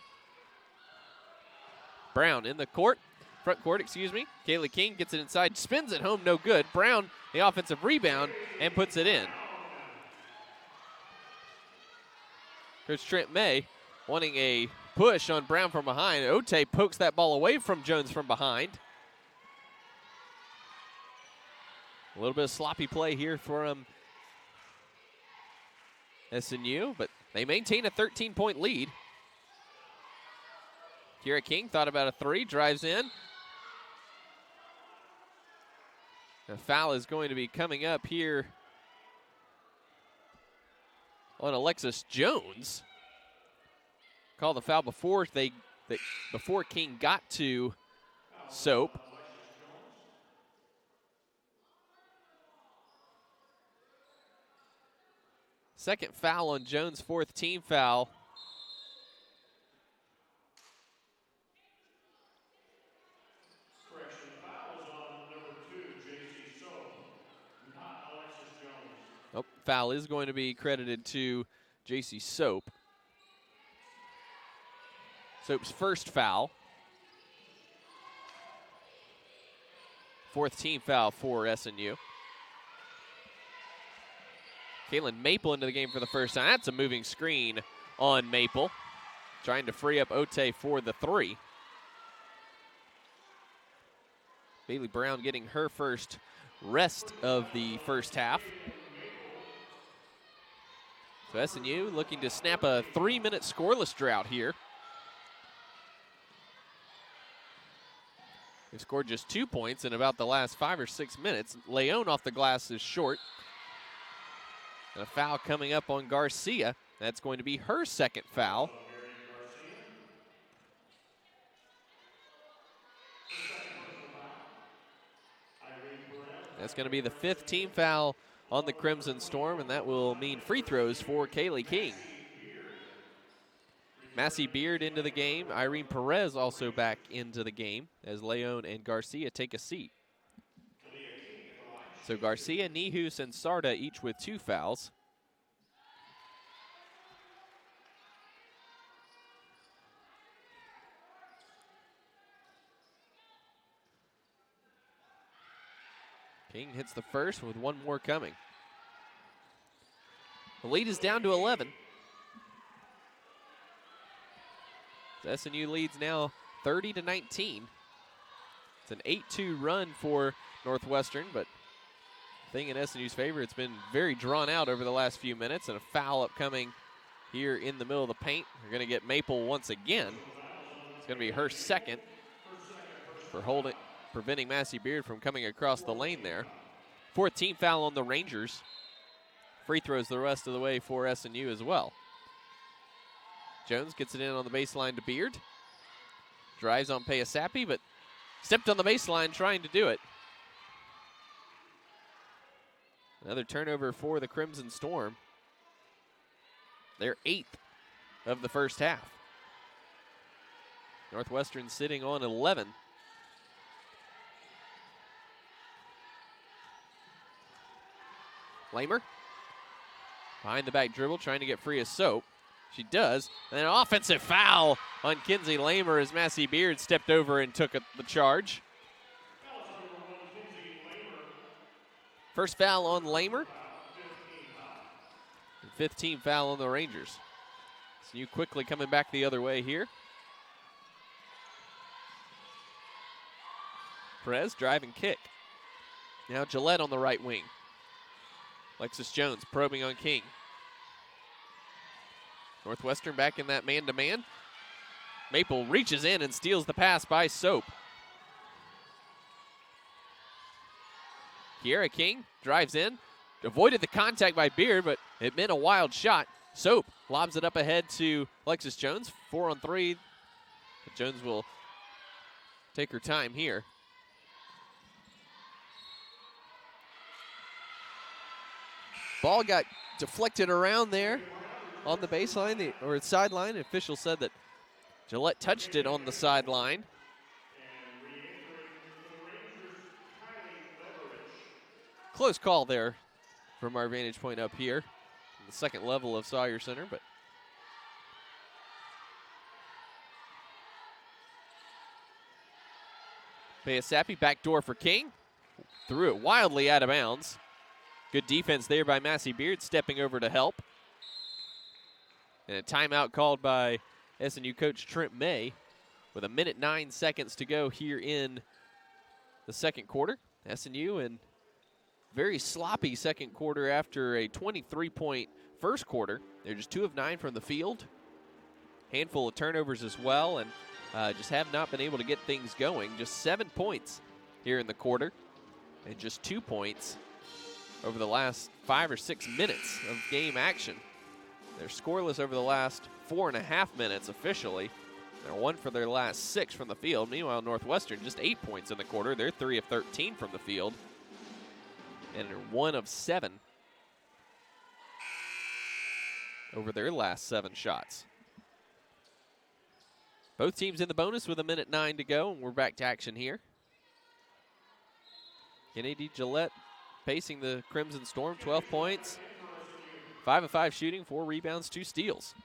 Brown in the court, front court, excuse me. Kaylee King gets it inside, spins it home, no good. Brown, the offensive rebound, and puts it in. Coach Trent May wanting a push on Brown from behind. Ote pokes that ball away from Jones from behind. A little bit of sloppy play here from SNU, but they maintain a 13-point lead. Kira King thought about a three, drives in. A foul is going to be coming up here on Alexis Jones. Call the foul before before King got to Soap. Second foul on Jones, fourth team foul. Correction, foul is on number 2, J.C. Soap, not Alexis Jones. Oh, foul is going to be credited to J.C. Soap. Soap's first foul. Fourth team foul for SNU. Caitlin Maple into the game for the first time. That's a moving screen on Maple. Trying to free up Ote for the three. Bailey Brown getting her first rest of the first half. So SNU looking to snap a 3-minute scoreless drought here. They've scored just 2 points in about the last 5 or 6 minutes. Leon off the glass is short. And a foul coming up on Garcia. That's going to be her second foul. That's going to be the fifth team foul on the Crimson Storm, and that will mean free throws for Kaylee King. Massey Beard into the game. Irene Perez also back into the game as Leon and Garcia take a seat. So Garcia, Nihus, and Sarda each with 2 fouls. King hits the first with 1 more coming. The lead is down to 11. SNU leads now 30-19. It's an 8-2 run for Northwestern, but thing in SNU's favor, it's been very drawn out over the last few minutes, and a foul upcoming here in the middle of the paint. We're going to get Maple once again. It's going to be her second for preventing Massey Beard from coming across the lane there. Fourth team foul on the Rangers. Free throws the rest of the way for SNU as well. Jones gets it in on the baseline to Beard. Drives on Payasapi, but stepped on the baseline trying to do it. Another turnover for the Crimson Storm. They're 8th of the first half. Northwestern sitting on 11. Lamer. Behind the back dribble, trying to get free of Soap. She does. And then an offensive foul on Kinsey Lamer as Massey Beard stepped over and took the charge. First foul on Lamer. And 15 foul on the Rangers. SNU quickly coming back the other way here. Perez drive and kick. Now Gillette on the right wing. Alexis Jones probing on King. Northwestern back in that man-to-man. Maple reaches in and steals the pass by Soap. Kiera King drives in. Avoided the contact by Beard, but it meant a wild shot. Soap lobs it up ahead to Alexis Jones. 4 on 3. But Jones will take her time here. Ball got deflected around there on the baseline or sideline. The official said that Gillette touched it on the sideline. And re-entering for the Rangers, Kylie Leverage. Close call there from our vantage point up here, on the second level of Sawyer Center, but Payasapi, backdoor for King. Threw it wildly out of bounds. Good defense there by Massey Beard, stepping over to help. And a timeout called by SNU coach Trent May with 1:09 to go here in the second quarter. SNU in very sloppy second quarter after a 23-point first quarter. They're just 2 of 9 from the field. Handful of turnovers as well, and just have not been able to get things going. Just 7 points here in the quarter, and just 2 points over the last 5 or 6 minutes of game action. They're scoreless over the last 4.5 minutes officially. They're 1 for their last 6 from the field. Meanwhile, Northwestern just 8 points in the quarter. They're 3 of 13 from the field, and they're 1 of 7 over their last 7 shots. Both teams in the bonus with 1:09 to go, and we're back to action here. Kennedy Gillette pacing the Crimson Storm, 12 points, 5 of 5 shooting, 4 rebounds, 2 steals.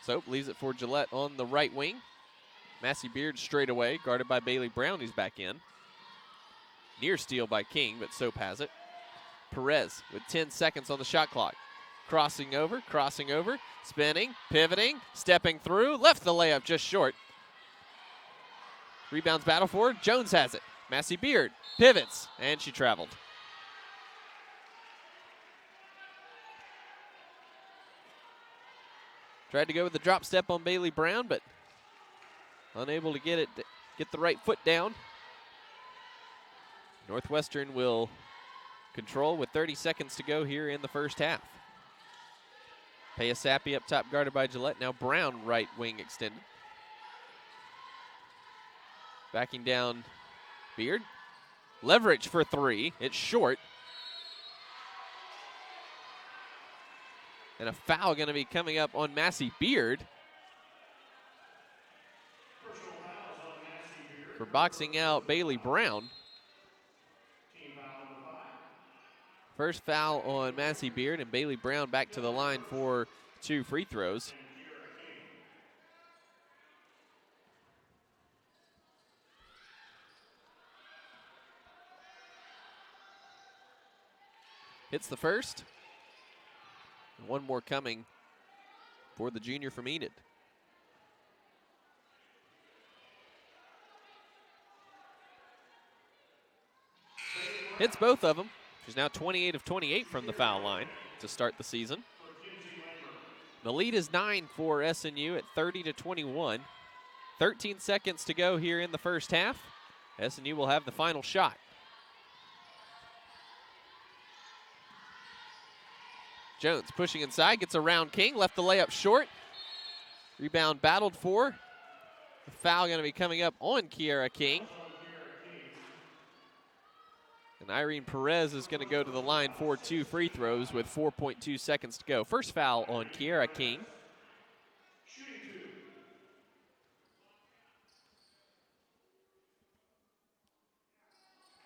Soap leaves it for Gillette on the right wing. Massey Beard straight away, guarded by Bailey Brown, who's back in. Near steal by King, but Soap has it. Perez with 10 seconds on the shot clock. Crossing over, spinning, pivoting, stepping through, left the layup just short. Rebounds battle for it. Jones has it. Massey Beard pivots, and she traveled. Tried to go with the drop step on Bailey Brown, but unable to get the right foot down. Northwestern will control with 30 seconds to go here in the first half. Payasapi up top, guarded by Gillette. Now Brown, right wing extended. Backing down Beard. Leverage for 3. It's short. And a foul going to be coming up on Massey Beard for boxing out Bailey Brown. First foul on Massey Beard, and Bailey Brown back to the line for 2 free throws. Hits the first. And one more coming for the junior from Enid. Hits both of them. She's now 28 of 28 from the foul line to start the season. The lead is 9 for SNU at 30-21. 13 seconds to go here in the first half. SNU will have the final shot. Jones pushing inside, gets around King, left the layup short. Rebound battled for. The foul going to be coming up on Kiara King. And Irene Perez is going to go to the line for 2 free throws with 4.2 seconds to go. First foul on Kiara King.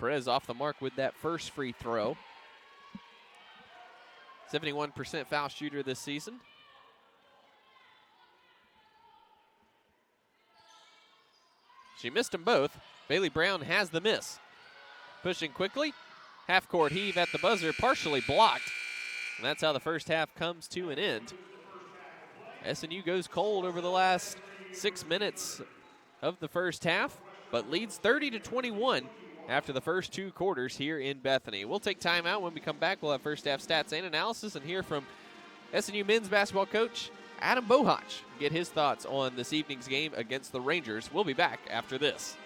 Perez off the mark with that first free throw. 71% foul shooter this season. She missed them both. Bailey Brown has the miss. Pushing quickly. Half-court heave at the buzzer, partially blocked. And that's how the first half comes to an end. SNU goes cold over the last 6 minutes of the first half, but leads 30-21 after the first 2 quarters here in Bethany. We'll take time out. When we come back, we'll have first half stats and analysis and hear from SNU men's basketball coach Adam Bohach, get his thoughts on this evening's game against the Rangers. We'll be back after this.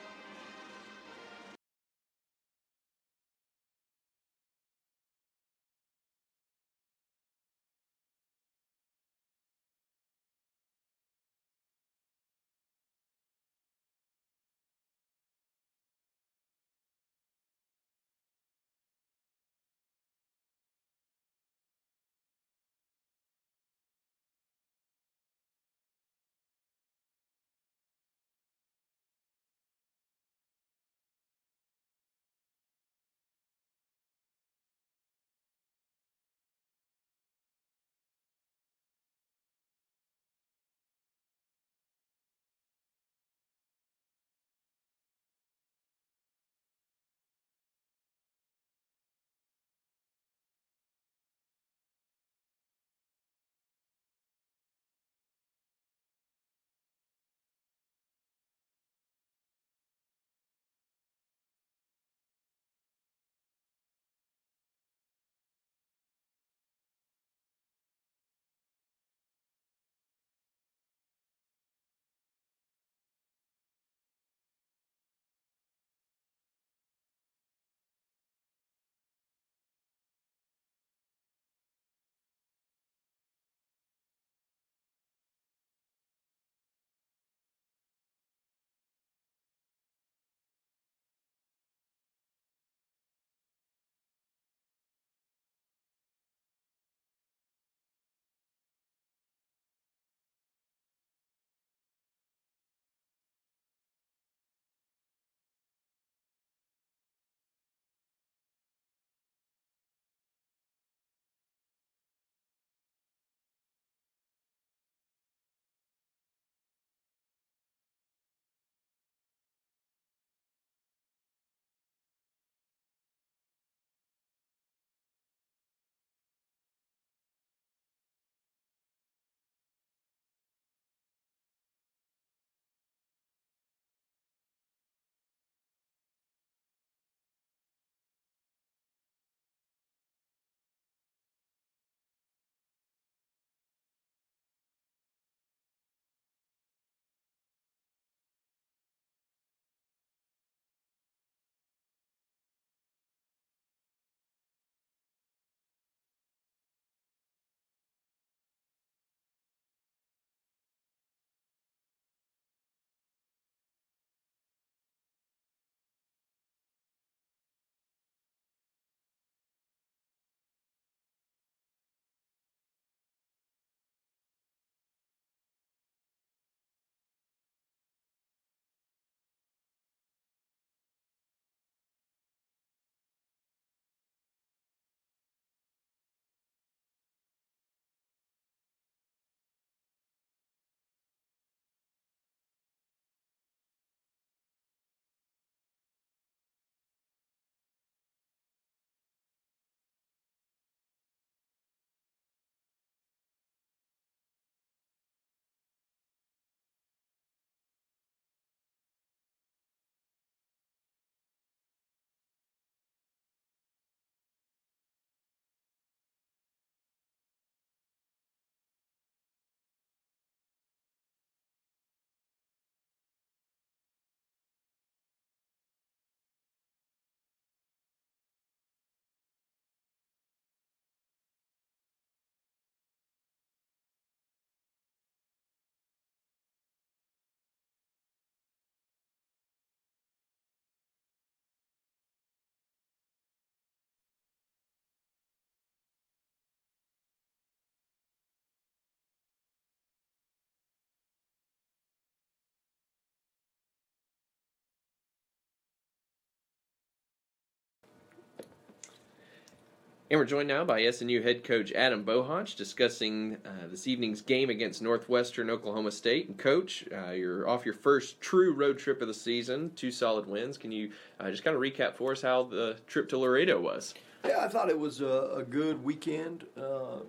And we're joined now by SNU head coach Adam Bohonch discussing this evening's game against Northwestern Oklahoma State. And Coach, you're off your first true road trip of the season, 2 solid wins. Can you just kind of recap for us how the trip to Laredo was? Yeah, I thought it was a good weekend.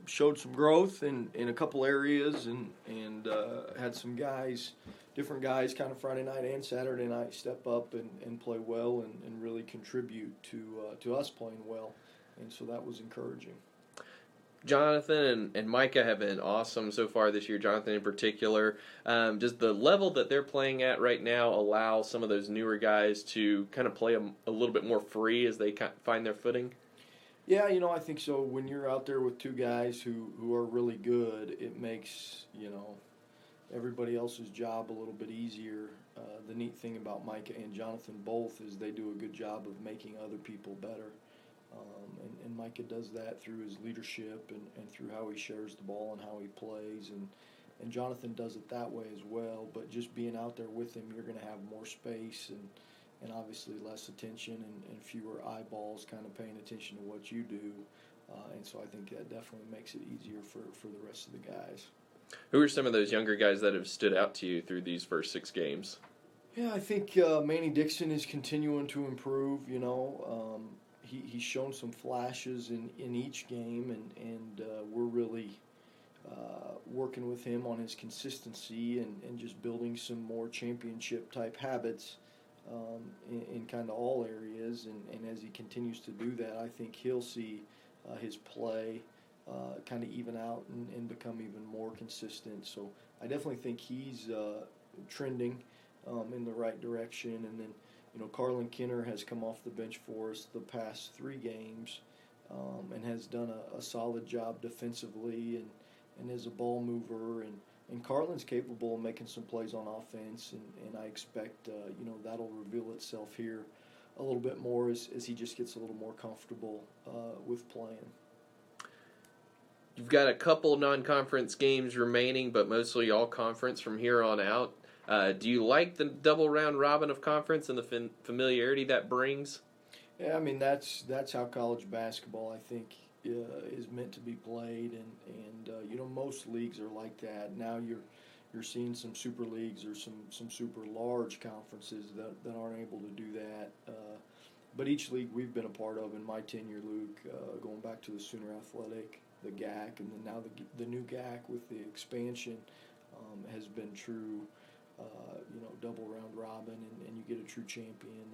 Showed some growth in a couple areas and had some guys, different guys, kind of Friday night and Saturday night step up and play well and really contribute to us playing well. And so that was encouraging. Jonathan and Micah have been awesome so far this year, Jonathan in particular. Does the level that they're playing at right now allow some of those newer guys to kind of play a little bit more free as they find their footing? Yeah, I think so. When you're out there with 2 guys who are really good, it makes, everybody else's job a little bit easier. The neat thing about Micah and Jonathan both is they do a good job of making other people better. And Micah does that through his leadership and through how he shares the ball and how he plays. And Jonathan does it that way as well. But just being out there with him, you're going to have more space and obviously less attention and fewer eyeballs kind of paying attention to what you do. And so I think that definitely makes it easier for the rest of the guys. Who are some of those younger guys that have stood out to you through these first 6 games? Yeah, I think Manny Dixon is continuing to improve, He's shown some flashes in each game, and we're really working with him on his consistency and just building some more championship-type habits in kind of all areas. And as he continues to do that, I think he'll see his play kind of even out and become even more consistent. So I definitely think he's trending in the right direction. And then, Carlin Kenner has come off the bench for us the past 3 games and has done a solid job defensively and is a ball mover. And Carlin's capable of making some plays on offense, and I expect, that'll reveal itself here a little bit more as he just gets a little more comfortable with playing. You've got a couple non-conference games remaining, but mostly all conference from here on out. Do you like the double round robin of conference and the familiarity that brings? Yeah, I mean that's how college basketball I think is meant to be played, and most leagues are like that. Now you're seeing some super leagues or some super large conferences that aren't able to do that. But each league we've been a part of in my tenure, Luke, going back to the Sooner Athletic, the GAC, and then now the new GAC with the expansion has been true. Double round robin, and you get a true champion,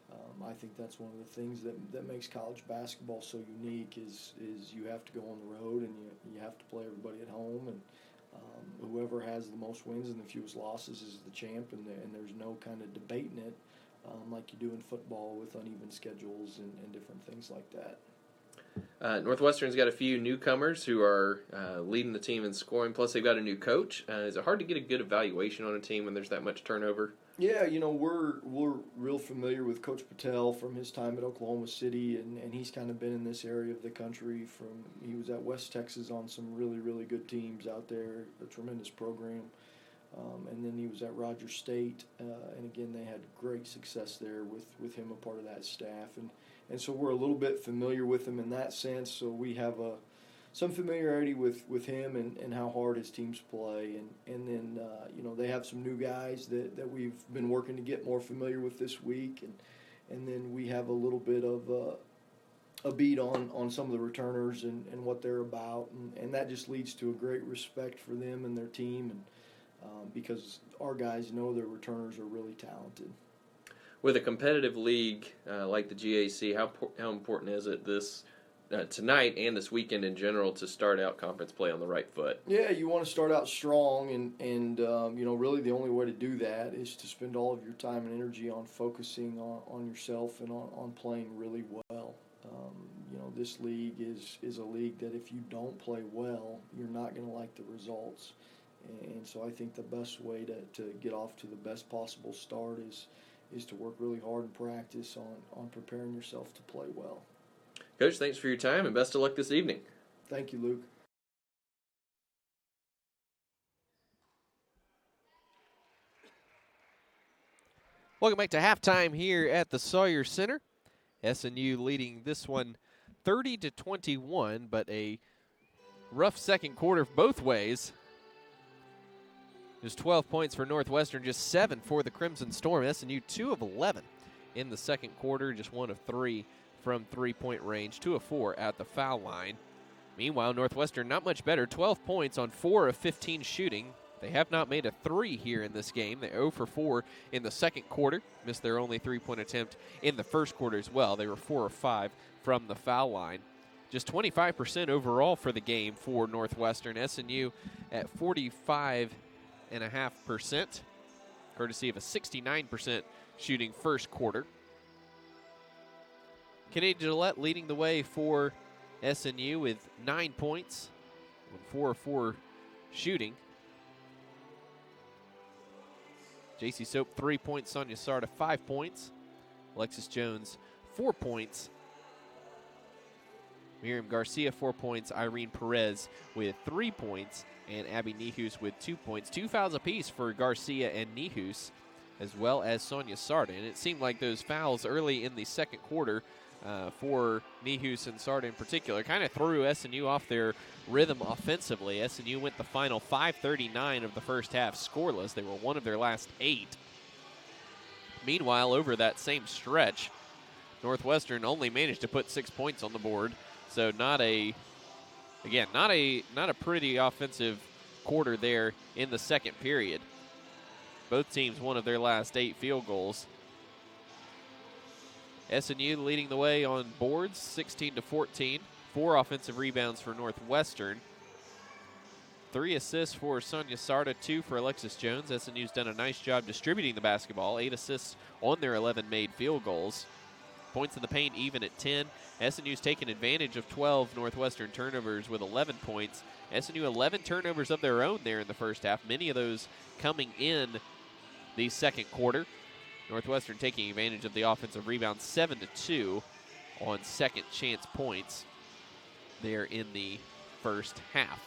and I think that's one of the things that makes college basketball so unique is you have to go on the road and you have to play everybody at home, and whoever has the most wins and the fewest losses is the champ, and there's no kind of debating it like you do in football with uneven schedules and different things like that. Northwestern's got a few newcomers who are leading the team in scoring, plus they've got a new coach. Is it hard to get a good evaluation on a team when there's that much turnover? Yeah, we're real familiar with Coach Patel from his time at Oklahoma City, and he's kind of been in this area of the country. He was at West Texas on some really, really good teams out there, a tremendous program. And then he was at Rogers State, and again, they had great success there with him a part of that staff. And so we're a little bit familiar with him in that sense, so we have some familiarity with him and how hard his teams play. And then, they have some new guys that we've been working to get more familiar with this week. And then we have a little bit of a beat on some of the returners and what they're about. And that just leads to a great respect for them and their team, and because our guys know their returners are really talented. With a competitive league like the GAC, how important is it this tonight and this weekend in general to start out conference play on the right foot? Yeah, you want to start out strong, and really the only way to do that is to spend all of your time and energy on focusing on yourself and on playing really well. This league is a league that if you don't play well, you're not going to like the results. And so I think the best way to get off to the best possible start is to work really hard in practice on preparing yourself to play well. Coach, thanks for your time and best of luck this evening. Thank you, Luke. Welcome back to halftime here at the Sawyer Center. SNU leading this one 30-21, but a rough second quarter both ways. Just 12 points for Northwestern, just 7 for the Crimson Storm. SNU 2 of 11 in the second quarter, just 1 of 3 from three-point range, 2 of 4 at the foul line. Meanwhile, Northwestern not much better, 12 points on 4 of 15 shooting. They have not made a 3 here in this game. They 0 for 4 in the second quarter, missed their only three-point attempt in the first quarter as well. They were 4 of 5 from the foul line. Just 25% overall for the game for Northwestern. SNU at 45.5%, courtesy of a 69% shooting first quarter. Canadian Gillette leading the way for SNU with 9 points on 4 of 4 shooting. J.C. Soap 3 points, Sonia Sarda 5 points, Alexis Jones 4 points, Miriam Garcia 4 points, Irene Perez with 3 points, and Abby Nihus with 2 points. 2 fouls apiece for Garcia and Nihus, as well as Sonia Sarda. And it seemed like those fouls early in the second quarter for Nihus and Sarda in particular kind of threw SNU off their rhythm offensively. SNU went the final 5:39 of the first half scoreless. They were one of their last 8. Meanwhile, over that same stretch, Northwestern only managed to put 6 points on the board. So not a pretty offensive quarter there in the second period. Both teams one of their last 8 field goals. SNU leading the way on boards, 16-14. 4 offensive rebounds for Northwestern. 3 assists for Sonia Sarda, 2 for Alexis Jones. SNU's done a nice job distributing the basketball. 8 assists on their 11 made field goals. Points in the paint even at 10. SNU's taken advantage of 12 Northwestern turnovers with 11 points. SNU 11 turnovers of their own there in the first half, many of those coming in the second quarter. Northwestern taking advantage of the offensive rebound, 7-2 on second chance points there in the first half.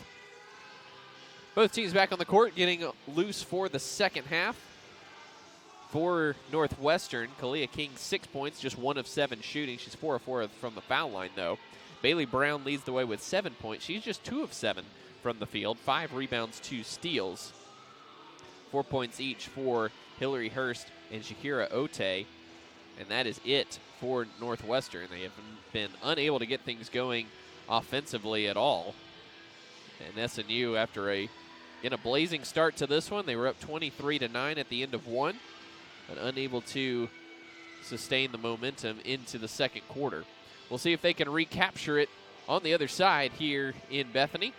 Both teams back on the court getting loose for the second half. For Northwestern, Kalia King 6 points, just 1 of 7 shooting. She's 4 of 4 from the foul line, though. Bailey Brown leads the way with 7 points. She's just 2 of 7 from the field, 5 rebounds, 2 steals. 4 points each for Hillary Hurst and Shakira Ote. And that is it for Northwestern. They have been unable to get things going offensively at all. And SNU, after a blazing start to this one, they were up 23-9 at the end of one, but unable to sustain the momentum into the second quarter. We'll see if they can recapture it on the other side here in Bethany.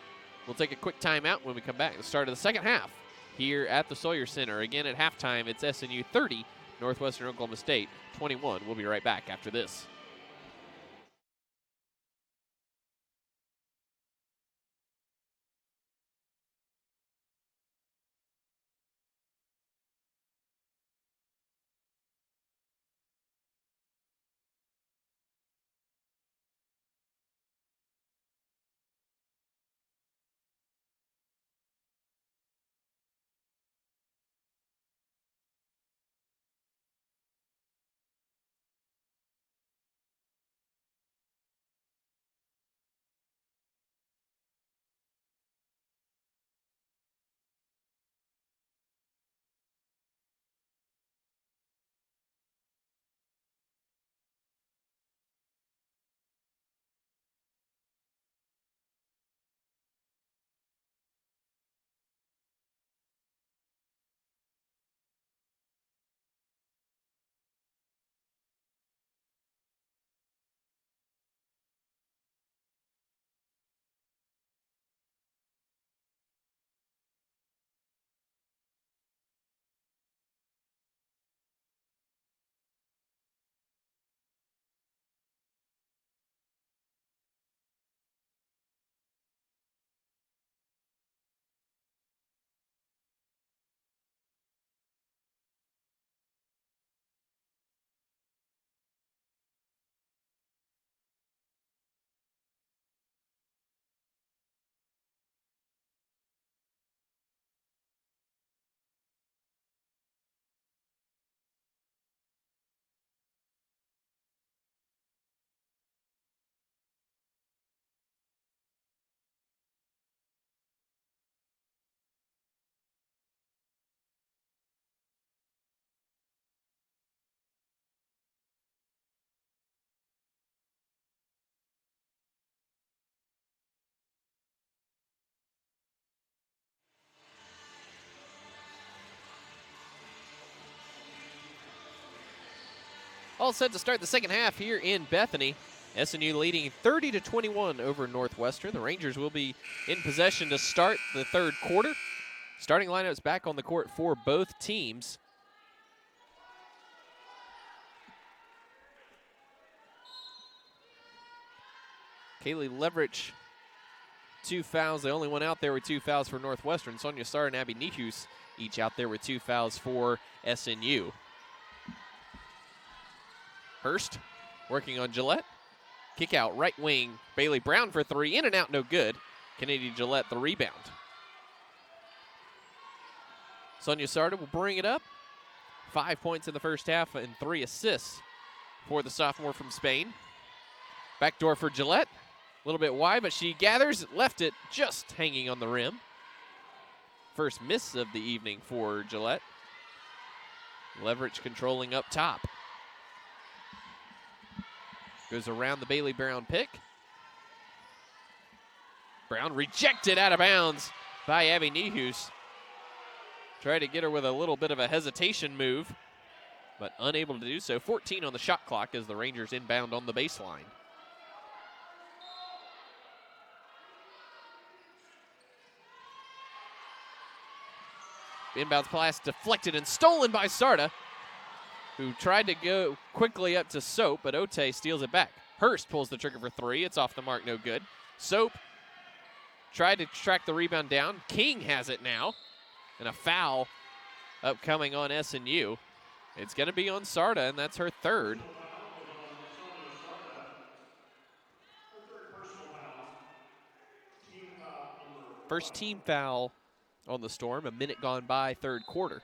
We'll take a quick timeout when we come back at the start of the second half here at the Sawyer Center. Again, at halftime, it's SNU 30, Northwestern Oklahoma State 21. We'll be right back after this. All set to start the second half here in Bethany. SNU leading 30-21 over Northwestern. The Rangers will be in possession to start the third quarter. Starting lineups back on the court for both teams. Kaylee Leverich, 2 fouls. The only one out there with 2 fouls for Northwestern. Sonia Starr and Abby Nihus each out there with 2 fouls for SNU. Hurst working on Gillette. Kick out right wing. Bailey Brown for 3. In and out, no good. Kennedy Gillette the rebound. Sonia Sarda will bring it up. 5 points in the first half and 3 assists for the sophomore from Spain. Backdoor for Gillette. A little bit wide, but she gathers, left it just hanging on the rim. First miss of the evening for Gillette. Leverage controlling up top. Goes around the Bailey Brown pick. Brown rejected out of bounds by Abby Nihus. Tried to get her with a little bit of a hesitation move, but unable to do so. 14 on the shot clock as the Rangers inbound on the baseline. Inbounds pass deflected and stolen by Sarda, who tried to go quickly up to Soap, but Ote steals it back. Hurst pulls the trigger for 3. It's off the mark, no good. Soap tried to track the rebound down. King has it now, and a foul upcoming on SNU. It's going to be on Sarda, and that's her third. First team foul on the Storm, a minute gone by, third quarter.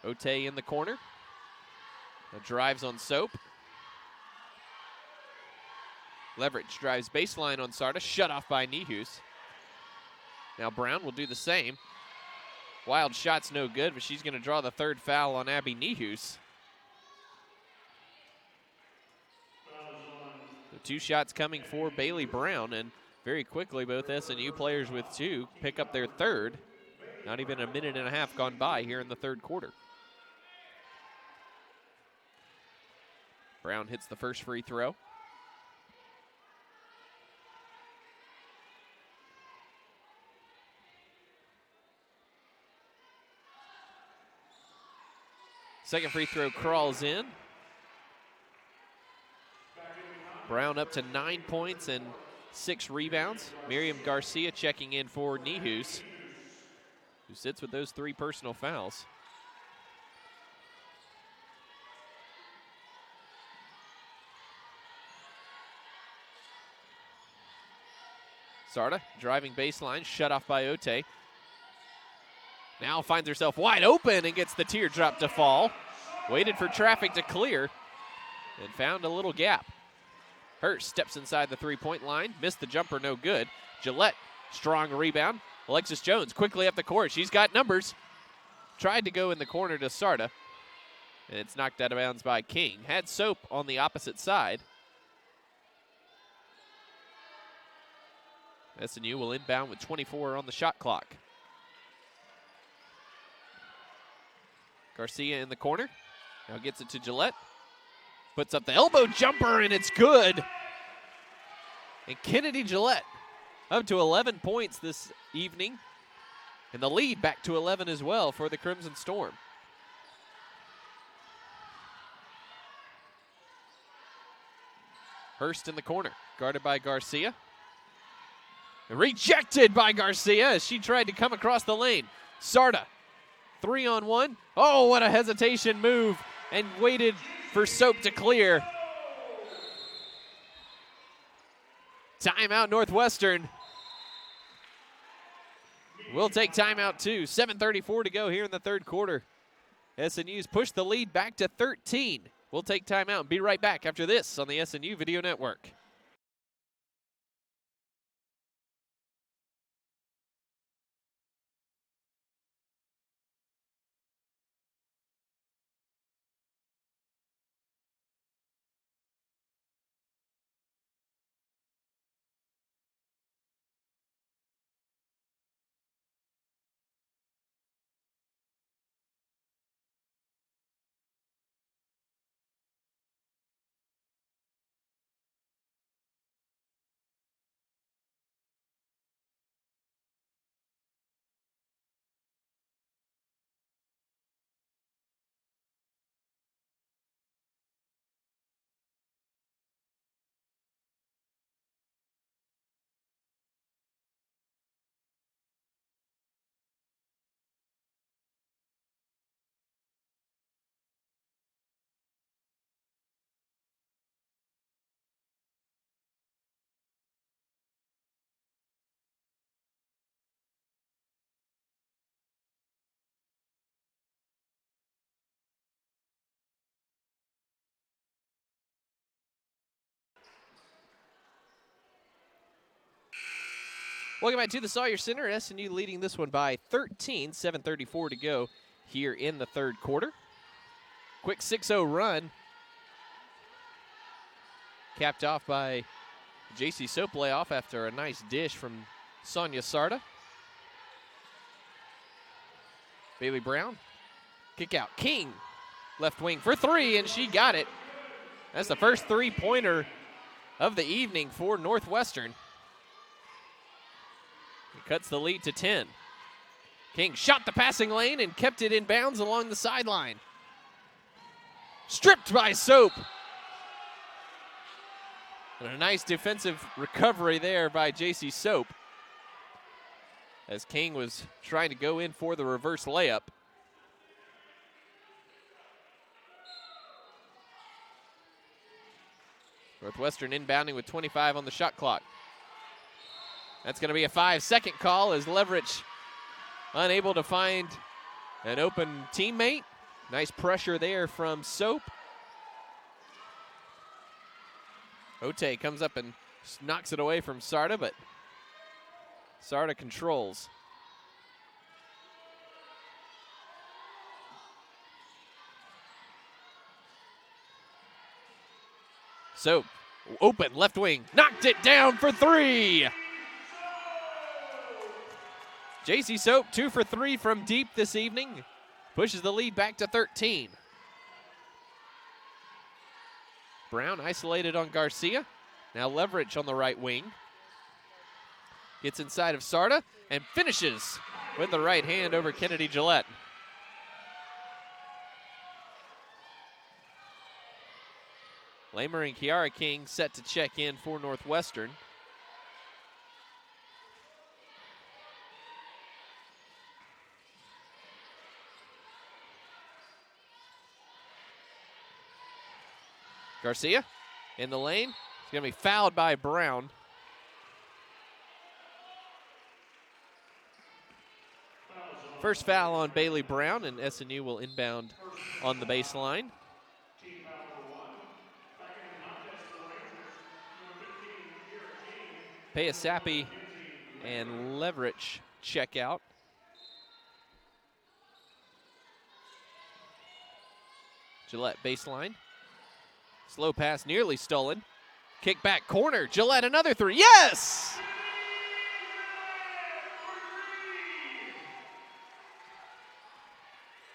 Ote in the corner. Drives on Soap. Leverage drives baseline on Sarda, shut off by Nihus. Now Brown will do the same. Wild shot's no good, but she's going to draw the third foul on Abby Nihus. So 2 shots coming for Bailey Brown, and very quickly both SNU players with 2 pick up their third. Not even a minute and a half gone by here in the third quarter. Brown hits the first free throw. Second free throw crawls in. Brown up to 9 points and 6 rebounds. Miriam Garcia checking in for Nihus, who sits with those 3 personal fouls. Sarda driving baseline, shut off by Ote. Now finds herself wide open and gets the teardrop to fall. Waited for traffic to clear and found a little gap. Hurst steps inside the 3-point line, missed the jumper, no good. Gillette, strong rebound. Alexis Jones quickly up the court. She's got numbers. Tried to go in the corner to Sarda, and it's knocked out of bounds by King. Had Soap on the opposite side. SNU will inbound with 24 on the shot clock. Garcia in the corner. Now gets it to Gillette. Puts up the elbow jumper, and it's good. And Kennedy Gillette up to 11 points this evening. And the lead back to 11 as well for the Crimson Storm. Hurst in the corner, guarded by Garcia. Rejected by Garcia as she tried to come across the lane. Sarda, 3-on-1. Oh, what a hesitation move, and waited for Soap to clear. Timeout Northwestern. We'll take timeout too. 7:34 to go here in the third quarter. SNU's pushed the lead back to 13. We'll take timeout and be right back after this on the SNU Video Network. Welcome back to the Sawyer Center. SNU leading this one by 13, 7:34 to go here in the third quarter. Quick 6-0 run. Capped off by J.C. Soap layoff after a nice dish from Sonia Sarda. Bailey Brown. Kick out. King. Left wing for three, and she got it. That's the first three-pointer of the evening for Northwestern. It cuts the lead to 10. King shot the passing lane and kept it in bounds along the sideline. Stripped by Soap. And a nice defensive recovery there by J.C. Soap, as King was trying to go in for the reverse layup. Northwestern inbounding with 25 on the shot clock. That's going to be a 5-second call as Leverich unable to find an open teammate. Nice pressure there from Soap. Ote comes up and knocks it away from Sarda, but Sarda controls. Soap, open, left wing, knocked it down for three. J.C. Soap, 2 for 3 from deep this evening. Pushes the lead back to 13. Brown isolated on Garcia. Now Leverich on the right wing. Gets inside of Sarda and finishes with the right hand over Kennedy Gillette. Lamer and Kiara King set to check in for Northwestern. Garcia in the lane. He's going to be fouled by Brown. First foul on Bailey Brown, and SNU will inbound on the baseline. Payasapi and Leverich check out. Gillette baseline. Slow pass, nearly stolen. Kick back corner. Gillette, another three. Yes!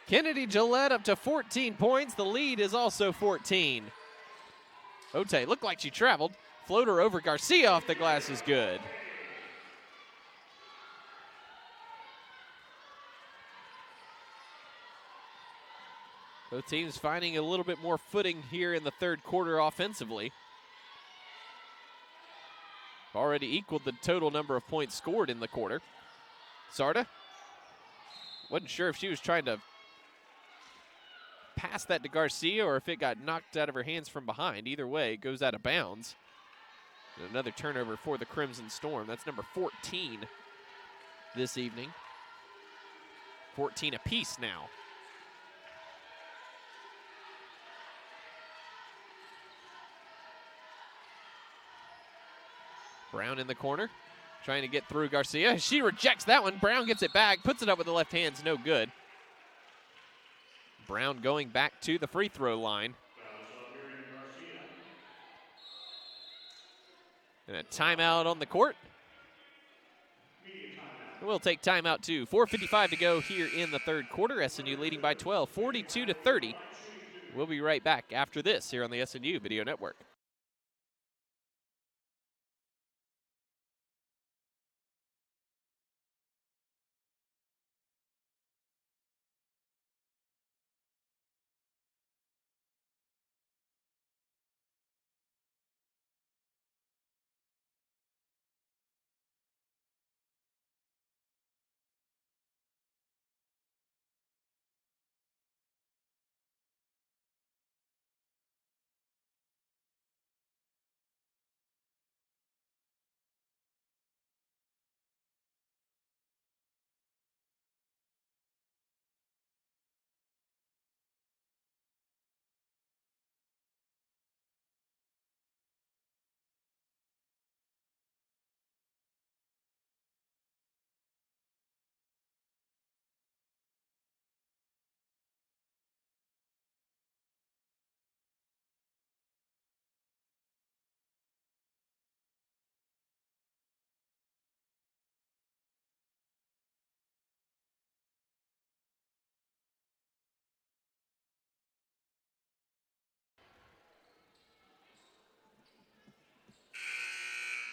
Kennedy Gillette up to 14 points. The lead is also 14. Ote looked like she traveled. Floater over Garcia off the glass is good. Both teams finding a little bit more footing here in the third quarter offensively. Already equaled the total number of points scored in the quarter. Sarda wasn't sure if she was trying to pass that to Garcia or if it got knocked out of her hands from behind. Either way, it goes out of bounds. And another turnover for the Crimson Storm. That's number 14 this evening. 14 apiece now. Brown in the corner, trying to get through Garcia. She rejects that one. Brown gets it back, puts it up with the left hand's no good. Brown going back to the free throw line. And a timeout on the court. We'll take timeout too. 4:55 to go here in the third quarter. SNU leading by 12, 42-30. We'll be right back after this here on the SNU Video Network.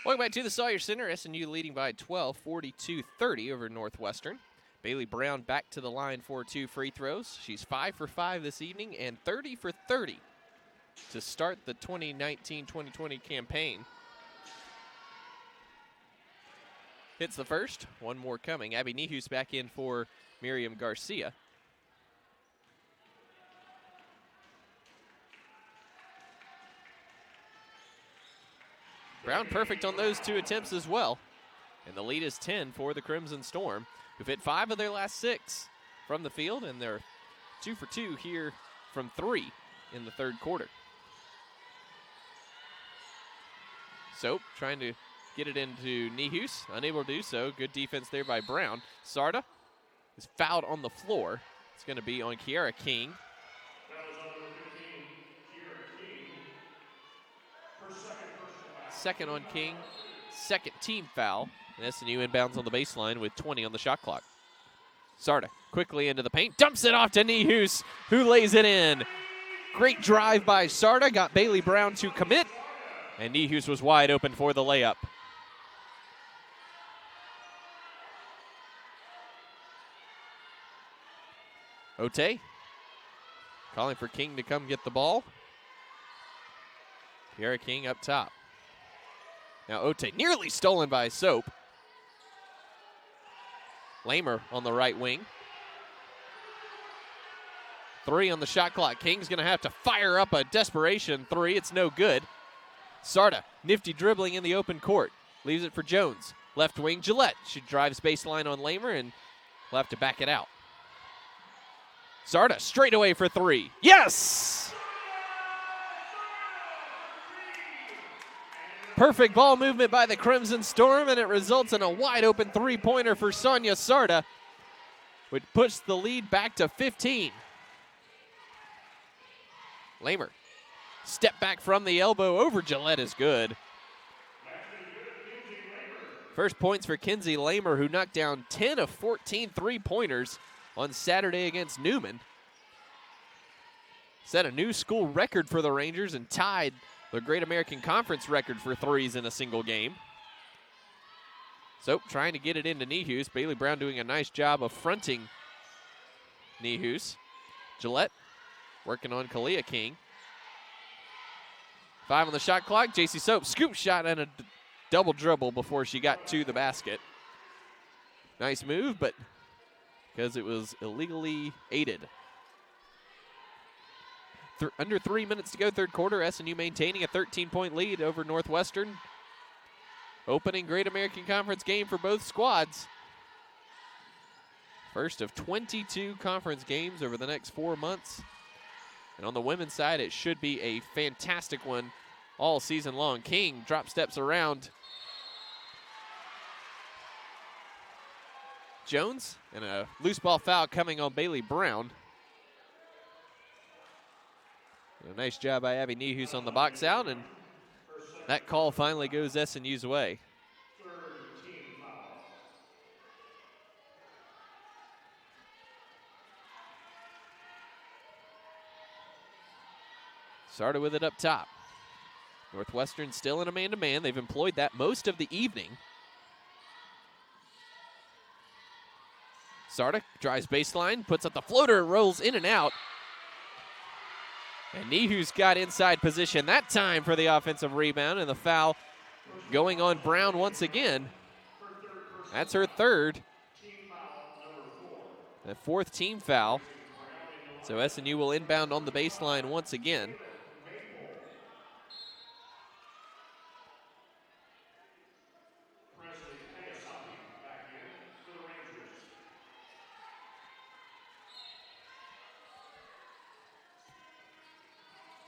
Welcome back to the Sawyer Center. SNU leading by 12, 42-30 over Northwestern. Bailey Brown back to the line for 2 free throws. She's 5 for 5 this evening and 30 for 30 to start the 2019-2020 campaign. Hits the first. One more coming. Abby Nehus back in for Miriam Garcia. Brown perfect on those 2 attempts as well. And the lead is 10 for the Crimson Storm, who've hit 5 of their last 6 from the field, and they're 2 for 2 here from 3 in the third quarter. Soap trying to get it into Nehus, unable to do so. Good defense there by Brown. Sarda is fouled on the floor. It's going to be on Kiara King. Second on King, second team foul. And SNU inbounds on the baseline with 20 on the shot clock. Sarda quickly into the paint, dumps it off to Nehus, who lays it in. Great drive by Sarda, got Bailey Brown to commit, and Nehus was wide open for the layup. Ote calling for King to come get the ball. Kiara King up top. Now Ote nearly stolen by Soap. Lamer on the right wing. 3 on the shot clock. King's going to have to fire up a desperation 3. It's no good. Sarda, nifty dribbling in the open court. Leaves it for Jones. Left wing, Gillette. She drives baseline on Lamer and will have to back it out. Sarda straight away for 3. Yes! Perfect ball movement by the Crimson Storm, and it results in a wide open 3-pointer for Sonia Sarda, which puts the lead back to 15. Lamer, step back from the elbow over Gillette is good. First points for Kinsey Lamer, who knocked down 10 of 14 3-pointers on Saturday against Newman. Set a new school record for the Rangers and tied the Great American Conference record for 3s in a single game. Soap trying to get it into Nehus. Bailey Brown doing a nice job of fronting Nehus. Gillette working on Kalia King. 5 on the shot clock. JC Soap scoop shot and a double dribble before she got to the basket. Nice move, but because it was illegally aided. Under 3 minutes to go, third quarter. SNU maintaining a 13-point lead over Northwestern. Opening Great American Conference game for both squads. First of 22 conference games over the next 4 months. And on the women's side, it should be a fantastic one all season long. King drop steps around Jones, and a loose ball foul coming on Bailey Brown. A nice job by Abby Nehus on the box out, and that call finally goes SNU's way. Started with it up top. Northwestern still in a man-to-man. They've employed that most of the evening. Sarda drives baseline, puts up the floater, rolls in and out. And Nehus got inside position that time for the offensive rebound, and the foul going on Brown once again. That's her third. The 4th team foul. So SNU will inbound on the baseline once again.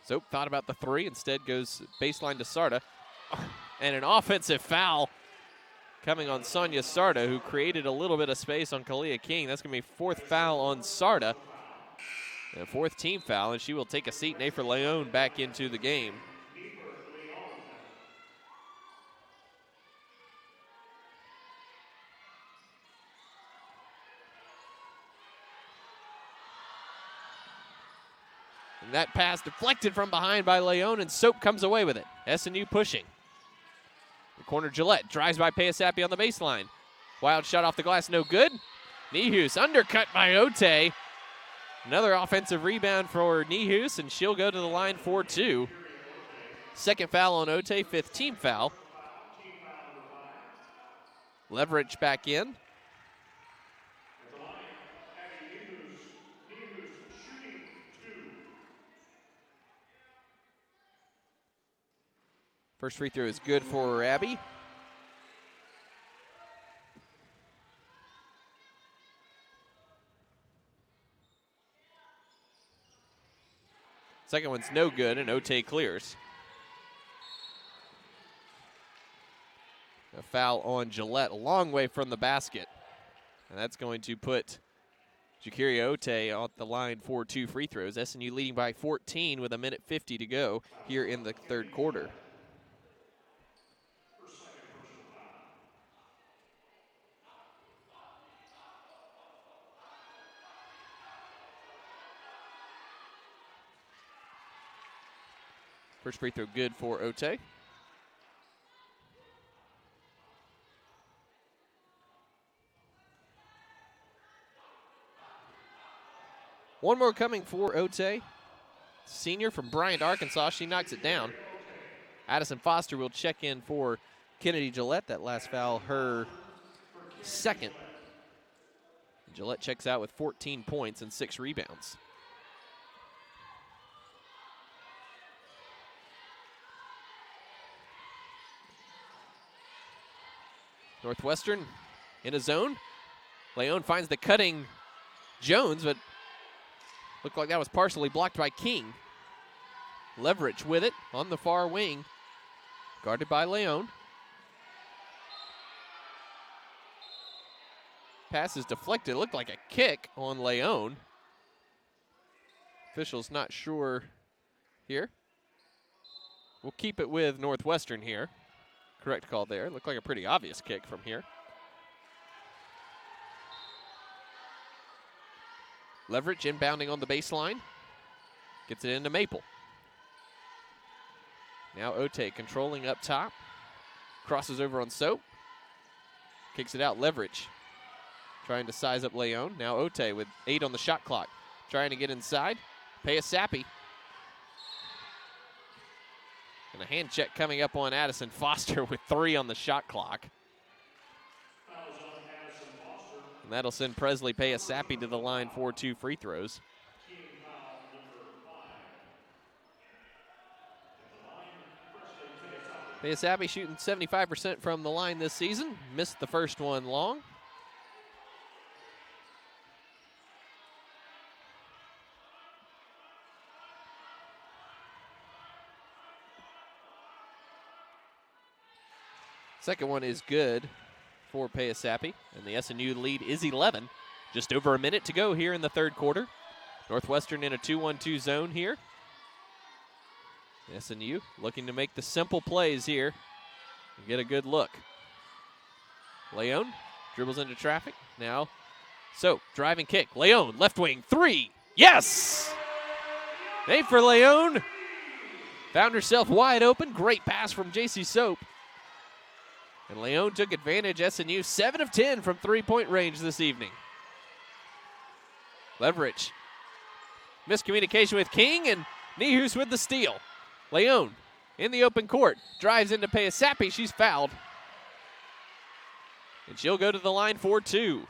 Soap thought about the 3, instead goes baseline to Sarda. And an offensive foul coming on Sonia Sarda, who created a little bit of space on Kalia King. That's going to be 4th foul on Sarda. And a 4th team foul, and she will take a seat. Nafer Leon back into the game. And that pass deflected from behind by Leon, and Soap comes away with it. SNU pushing. The corner Gillette drives by Payasapi on the baseline. Wild shot off the glass, no good. Nihus undercut by Ote. Another offensive rebound for Nihus, and she'll go to the line for 2. Second foul on Ote, 5th team foul. Leverage back in. First free throw is good for Abby. Second one's no good, and Ote clears. A foul on Gillette, a long way from the basket. And that's going to put Jakiri Ote on the line for 2 free throws. SNU leading by 14 with 1:50 to go here in the third quarter. First free throw good for Ote. One more coming for Ote. Senior from Bryant, Arkansas. She knocks it down. Addison Foster will check in for Kennedy Gillette. That last foul, her second. Gillette checks out with 14 points and 6 rebounds. Northwestern in a zone. Leon finds the cutting Jones, but looked like that was partially blocked by King. Leverage with it on the far wing. Guarded by Leon. Pass is deflected. It looked like a kick on Leon. Official's not sure here. We'll keep it with Northwestern here. Correct call there. Looked like a pretty obvious kick from here. Leverage inbounding on the baseline. Gets it into Maple. Now Ote controlling up top. Crosses over on Soap. Kicks it out. Leverage. Trying to size up Leon. Now Ote with 8 on the shot clock. Trying to get inside. Payasapi. And a hand check coming up on Addison Foster with 3 on the shot clock. And that'll send Presley Payasapi to the line for 2 free throws. Payasapi shooting 75% from the line this season. Missed the first one long. Second one is good for Payasapi, and the SNU lead is 11. Just over a minute to go here in the third quarter. Northwestern in a 2-1-2 zone here. SNU looking to make the simple plays here and get a good look. Leon dribbles into traffic. Now, so driving kick. Leon, left wing, 3. Yes! Made for Leon. Found herself wide open. Great pass from J.C. Soap. And Leon took advantage. SNU 7 of 10 from 3-point range this evening. Leverage. Miscommunication with King, and Nihus with the steal. Leon in the open court. Drives into Payasapi. She's fouled. And she'll go to the line for 2.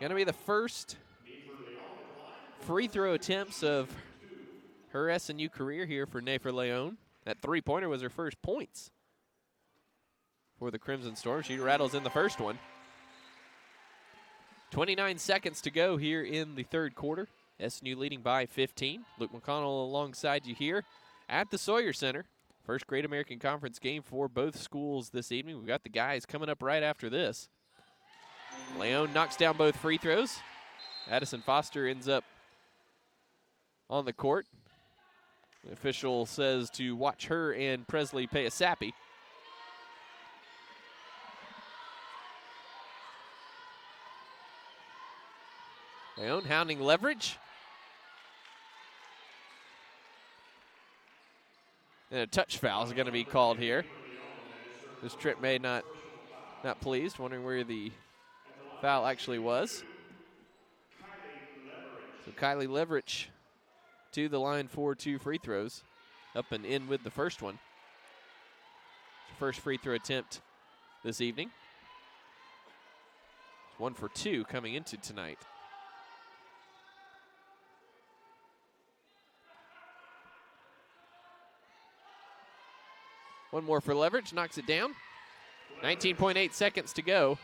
Going to be the first free throw attempts of her SNU career here for Nefer Leon. That 3-pointer was her first points for the Crimson Storm. She rattles in the first one. 29 seconds to go here in the third quarter. SNU leading by 15. Luke McConnell alongside you here at the Sawyer Center. First Great American Conference game for both schools this evening. We've got the guys coming up right after this. Leon knocks down both free throws. Addison Foster ends up on the court. The official says to watch her and Presley Payasapi. Leon hounding Leverage. And a touch foul is going to be called here. This trip made not pleased, wondering where the foul actually was. So Kylie Leverage to the line for 2 free throws. Up and in with the first one. First free throw attempt this evening. 1 for 2 coming into tonight. One more for Leverage, knocks it down. 19.8 seconds to go.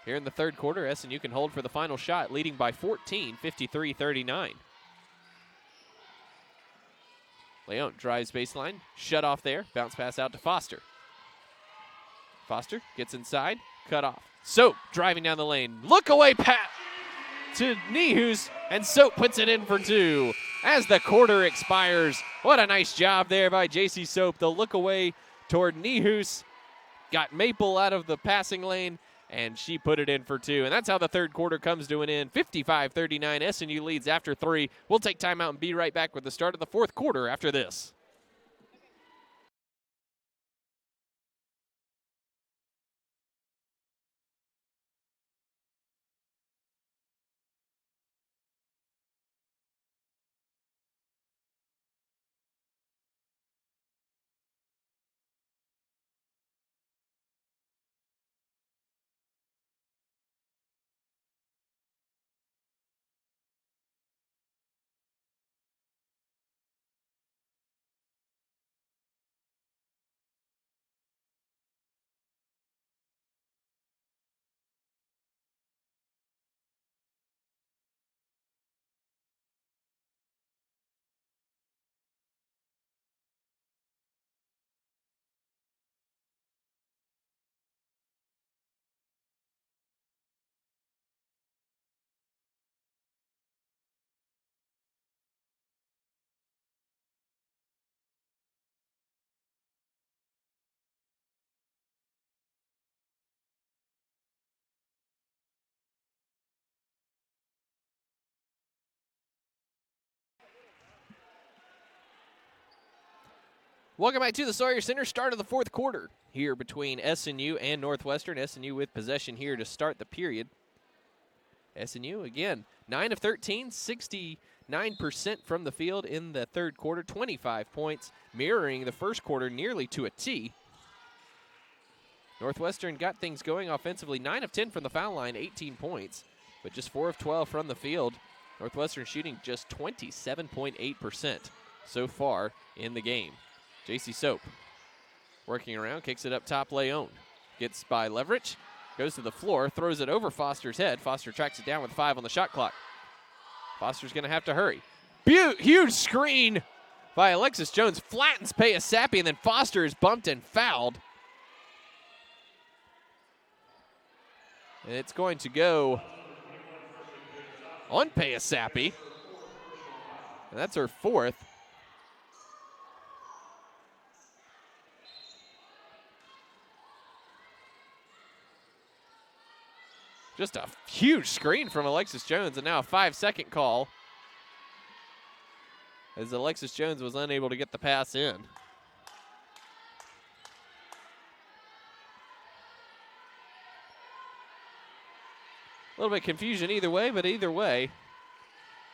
Here in the third quarter, SNU can hold for the final shot, leading by 14, 53-39. Leon drives baseline, shut off there, bounce pass out to Foster. Foster gets inside, cut off. Soap driving down the lane, look away pass to Nihus, and Soap puts it in for 2. As the quarter expires, what a nice job there by JC Soap. The look away toward Nihus, got Maple out of the passing lane, and she put it in for 2. And that's how the third quarter comes to an end. 55-39, SNU leads after 3. We'll take timeout and be right back with the start of the fourth quarter after this. Welcome back to the Sawyer Center, start of the fourth quarter here between SNU and Northwestern. SNU with possession here to start the period. SNU, again, 9 of 13, 69% from the field in the third quarter, 25 points, mirroring the first quarter nearly to a T. Northwestern got things going offensively, 9 of 10 from the foul line, 18 points, but just 4 of 12 from the field. Northwestern shooting just 27.8% so far in the game. JC Soap working around, kicks it up top. Leon gets by Leverage, goes to the floor, throws it over Foster's head. Foster tracks it down with 5 on the shot clock. Foster's going to have to hurry. Huge screen by Alexis Jones, flattens Payasapi, and then Foster is bumped and fouled. And it's going to go on Payasapi, and that's her 4th. Just a huge screen from Alexis Jones, and now a 5-second call as Alexis Jones was unable to get the pass in. A little bit of confusion either way, but either way,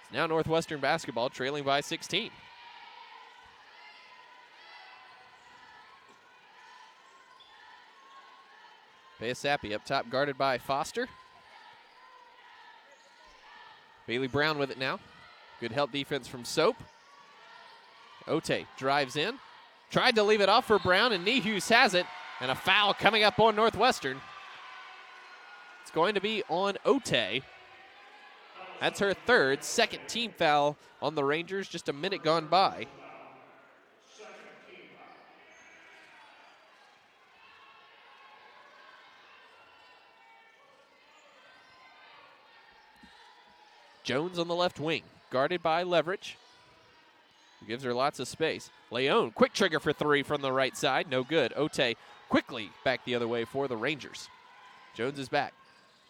it's now Northwestern basketball trailing by 16. Payasapi up top, guarded by Foster. Bailey Brown with it now. Good help defense from Soap. Ote drives in. Tried to leave it off for Brown, and Nihus has it. And a foul coming up on Northwestern. It's going to be on Ote. That's her 3rd, 2nd team foul on the Rangers, just a minute gone by. Jones on the left wing, guarded by Leverage. Gives her lots of space. Leon, quick trigger for 3 from the right side. No good. Ote quickly back the other way for the Rangers. Jones is back.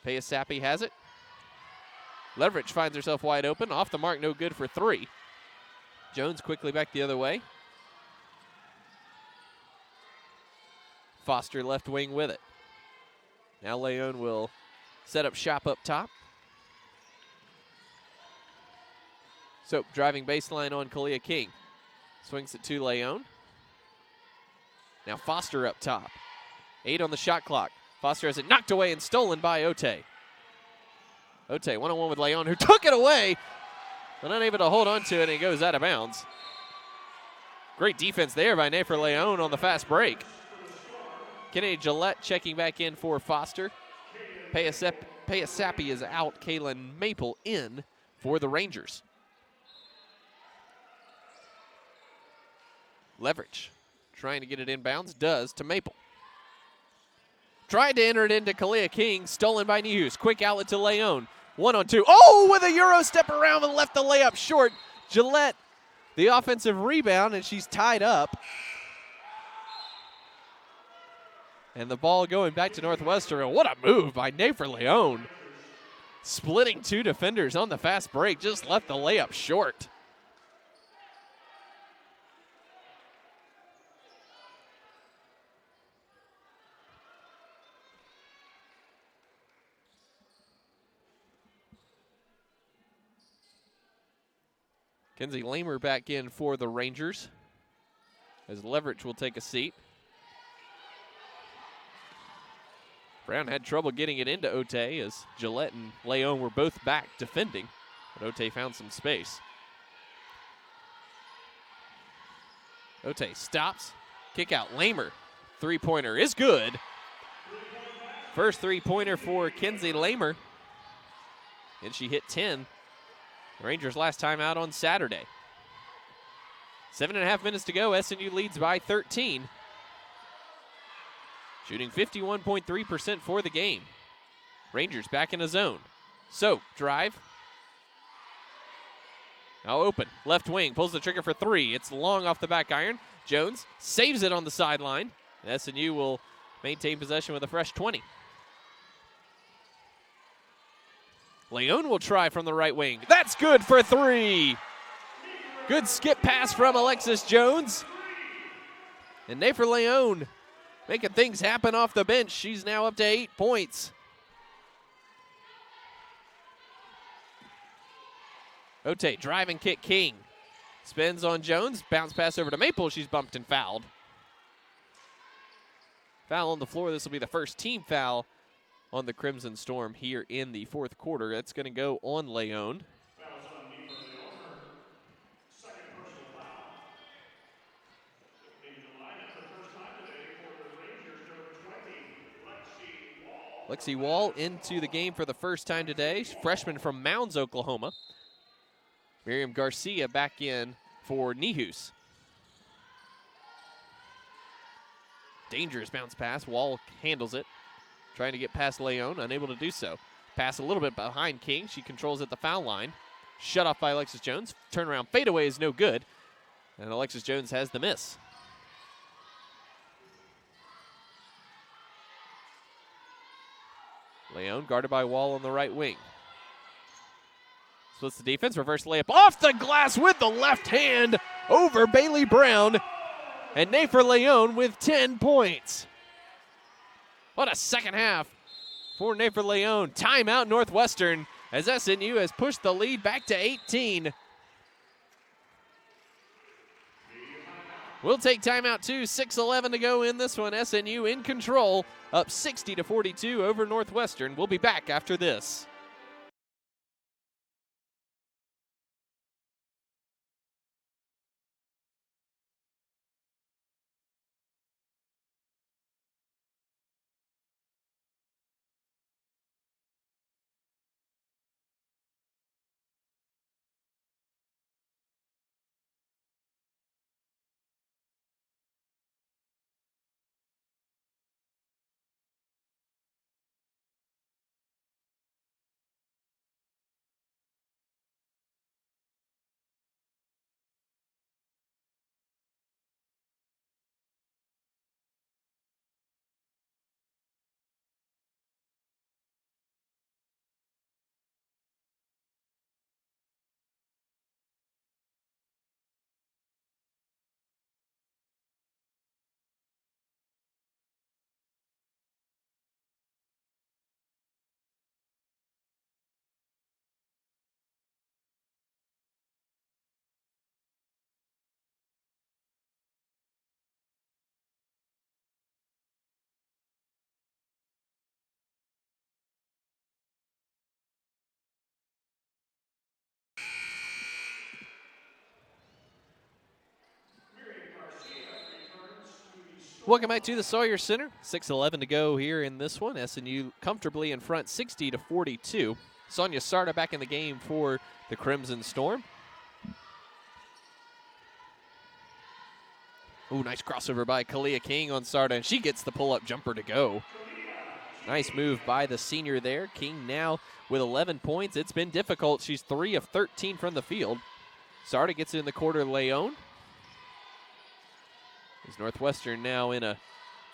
Payasapi has it. Leverage finds herself wide open. Off the mark, no good for 3. Jones quickly back the other way. Foster left wing with it. Now Leon will set up shop up top. Soap driving baseline on Kalia King. Swings it to Leon. Now Foster up top. 8 on the shot clock. Foster has it knocked away and stolen by Ote. Ote one-on-one with Leon, who took it away, but unable to hold on to it, and it goes out of bounds. Great defense there by Nefer Leon on the fast break. Kennedy Gillette checking back in for Foster. Payasapi is out. Kaylin Maple in for the Rangers. Leverage trying to get it inbounds, does to Maple. Tried to enter it into Kalia King, stolen by Nehus. Quick outlet to Leon. 1-on-2. Oh, with a Euro step around and left the layup short. Gillette, the offensive rebound, and she's tied up. And the ball going back to Northwestern. And what a move by Nefer Leon. Splitting 2 defenders on the fast break, just left the layup short. Kenzie Lamer back in for the Rangers as Leverage will take a seat. Brown had trouble getting it into Ote as Gillette and Leon were both back defending, but Ote found some space. Ote stops, kick out, Lamer. 3-pointer is good. First 3-pointer for Kenzie Lamer, and she hit 10. Rangers last time out on Saturday. 7.5 minutes to go. SNU leads by 13. Shooting 51.3% for the game. Rangers back in a zone. So, drive. Now open. Left wing. Pulls the trigger for 3. It's long off the back iron. Jones saves it on the sideline. SNU will maintain possession with a fresh 20. Leon will try from the right wing. That's good for 3. Good skip pass from Alexis Jones. And Nefer Leon making things happen off the bench. She's now up to 8 points. Ote, drive and kick King. Spins on Jones. Bounce pass over to Maple. She's bumped and fouled. Foul on the floor. This will be the first team foul on the Crimson Storm here in the fourth quarter. That's going to go on Leon. Fouls on Nefer Leon, her second personal foul. Into the lineup the first time today for the Rangers, number 20, Lexi Wall. Lexi Wall into the game for the first time today. Freshman from Mounds, Oklahoma. Miriam Garcia back in for Nehus. Dangerous bounce pass. Wall handles it. Trying to get past Leon, unable to do so. Pass a little bit behind King. She controls at the foul line. Shut off by Alexis Jones. Turnaround fadeaway is no good. And Alexis Jones has the miss. Leon guarded by Wall on the right wing. Splits the defense. Reverse layup off the glass with the left hand over Bailey Brown. And Nefer Leon with 10 points. What a second half for Nefer Leon. Timeout Northwestern as SNU has pushed the lead back to 18. We'll take timeout too. 6:11 to go in this one. SNU in control, up 60-42 over Northwestern. We'll be back after this. Welcome back to the Sawyer Center. 6:11 to go here in this one. SNU comfortably in front, 60-42. Sonia Sarda back in the game for the Crimson Storm. Ooh, nice crossover by Kalia King on Sarda, and she gets the pull-up jumper to go. Nice move by the senior there. King now with 11 points. It's been difficult. She's 3 of 13 from the field. Sarda gets it in the quarter. Leon. Is Northwestern now in a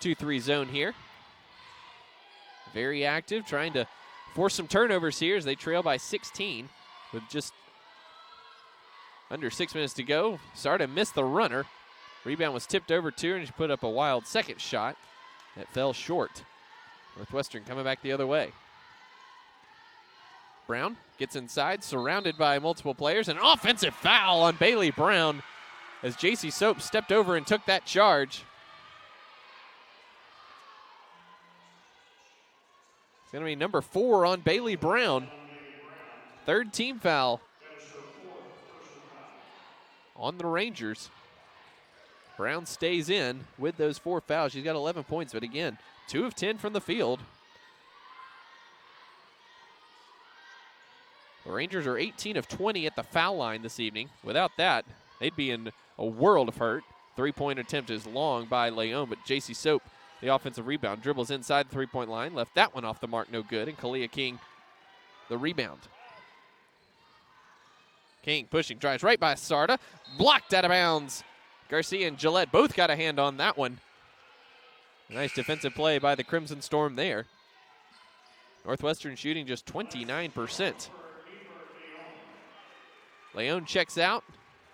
2-3 zone here. Very active, trying to force some turnovers here as they trail by 16 with just under 6 minutes to go. Sarda missed the runner. Rebound was tipped over to her, and she put up a wild second shot that fell short. Northwestern coming back the other way. Brown gets inside, surrounded by multiple players. An offensive foul on Bailey Brown as J.C. Soap stepped over and took that charge. It's going to be number 4 on Bailey Brown. Third team foul on the Rangers. Brown stays in with those 4 fouls. She's got 11 points, but again, 2 of 10 from the field. The Rangers are 18 of 20 at the foul line this evening. Without that, they'd be in a world of hurt. 3-point attempt is long by Leon, but J.C. Soap, the offensive rebound, dribbles inside the 3-point line, left that one off the mark, no good, and Kalia King, the rebound. King pushing, drives right by Sarda, blocked out of bounds. Garcia and Gillette both got a hand on that one. Nice defensive play by the Crimson Storm there. Northwestern shooting just 29%. Leon checks out.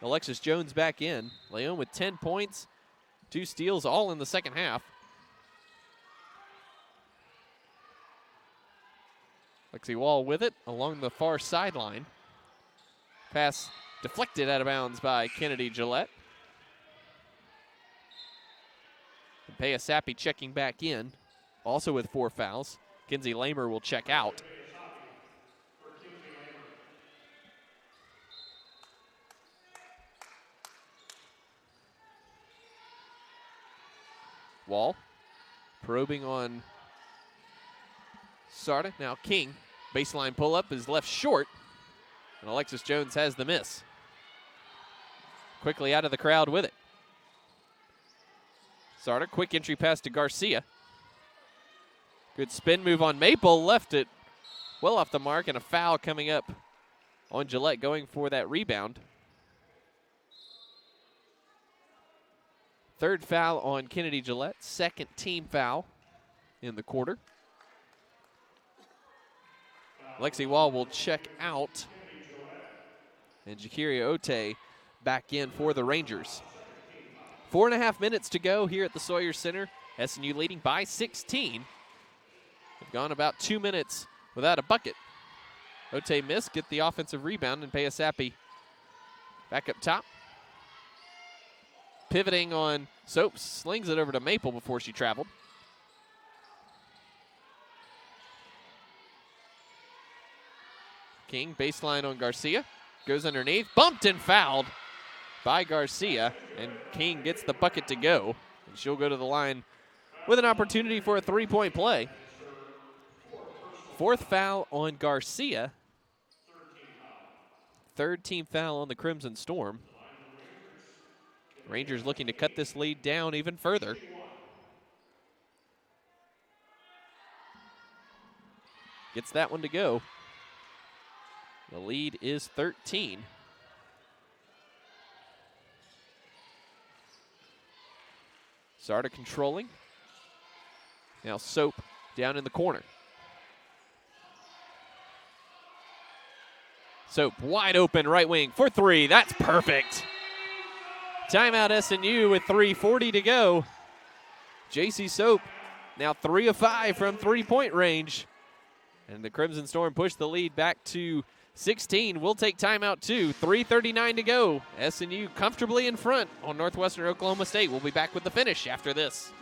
Alexis Jones back in. Leon with 10 points, 2 steals, all in the second half. Lexi Wall with it along the far sideline. Pass deflected out of bounds by Kennedy Gillette. Paya Sappi checking back in, also with 4 fouls. Kinsey Lamer will check out. Wall probing on Sarda. Now King, baseline pull-up is left short, and Alexis Jones has the miss. Quickly out of the crowd with it. Sarda, quick entry pass to Garcia. Good spin move on Maple, left it well off the mark, and a foul coming up on Gillette going for that rebound. Third foul on Kennedy Gillette, second team foul in the quarter. Lexi Wall will check out, and Jakiria Ote back in for the Rangers. 4.5 minutes to go here at the Sawyer Center. SNU leading by 16. They've gone about 2 minutes without a bucket. Ote missed, get the offensive rebound, and Paya Sappi back up top. Pivoting on Soap, slings it over to Maple before she traveled. King, baseline on Garcia. Goes underneath, bumped and fouled by Garcia, and King gets the bucket to go. And she'll go to the line with an opportunity for a 3-point play. 4th foul on Garcia. 3rd team foul on the Crimson Storm. Rangers looking to cut this lead down even further. Gets that one to go. The lead is 13. Sarda controlling. Now Soap down in the corner. Soap wide open right wing for 3. That's perfect. Timeout SNU with 3:40 to go. J.C. Soap now 3 of 5 from 3-point range. And the Crimson Storm push the lead back to 16. We'll take timeout too. 3:39 to go. SNU comfortably in front on Northwestern Oklahoma State. We'll be back with the finish after this.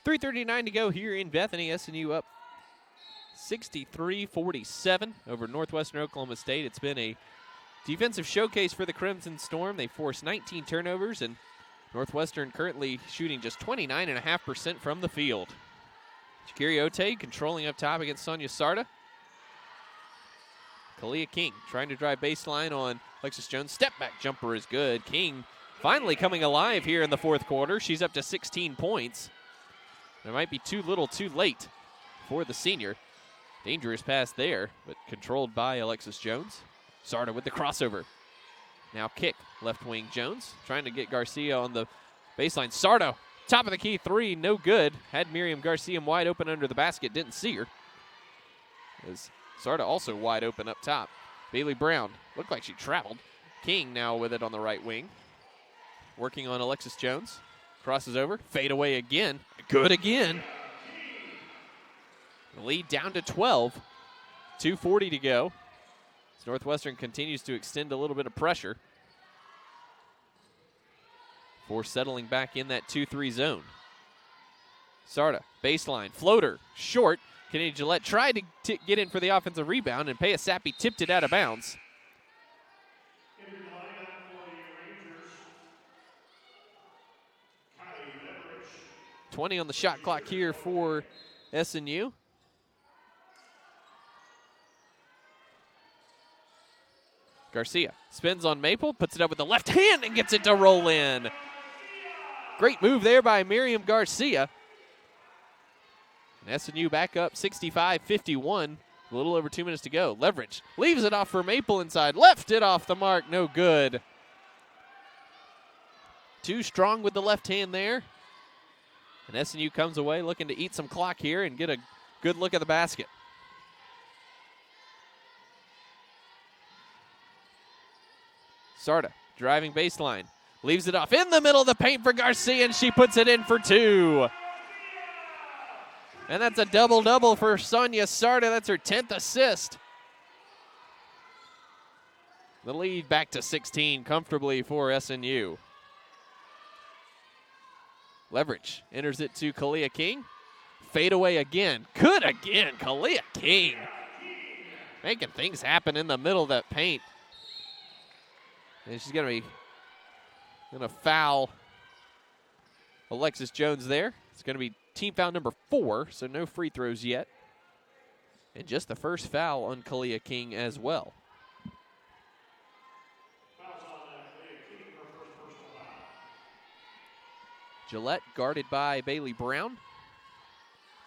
3:39 to go here in Bethany. SNU up 63-47 over Northwestern Oklahoma State. It's been a defensive showcase for the Crimson Storm. They forced 19 turnovers, and Northwestern currently shooting just 29.5% from the field. Shakiri Ote controlling up top against Sonia Sarda. Kalia King trying to drive baseline on Alexis Jones. Step back jumper is good. King finally coming alive here in the fourth quarter. She's up to 16 points. There might be too little too late for the senior. Dangerous pass there, but controlled by Alexis Jones. Sarda with the crossover. Now kick, left wing Jones, trying to get Garcia on the baseline. Sarda, top of the key three, no good. Had Miriam Garcia wide open under the basket, didn't see her. As Sarda also wide open up top. Bailey Brown, looked like she traveled. King now with it on the right wing. Working on Alexis Jones. Crosses over, fade away again. Good again. The lead down to 12. 2:40 to go. As Northwestern continues to extend a little bit of pressure for settling back in that 2-3 zone. Sarda, baseline, floater, short. Kennedy Gillette tried to get in for the offensive rebound, and Paya Sappi tipped it out of bounds. 20 on the shot clock here for SNU. Garcia spins on Maple, puts it up with the left hand and gets it to roll in. Great move there by Miriam Garcia. And SNU back up 65-51. A little over 2 minutes to go. Leverage leaves it off for Maple inside. Left it off the mark. No good. Too strong with the left hand there. And SNU comes away looking to eat some clock here and get a good look at the basket. Sarda driving baseline. Leaves it off in the middle of the paint for Garcia, and she puts it in for two. And that's a double-double for Sonia Sarda. That's her 10th assist. The lead back to 16 comfortably for SNU. Leverage enters it to Kalia King. Fade away again. Good again, Kalia King. Making things happen in the middle of that paint. And she's going to foul Alexis Jones there. It's going to be team foul number 4, so no free throws yet. And just the first foul on Kalia King as well. Gillette guarded by Bailey Brown.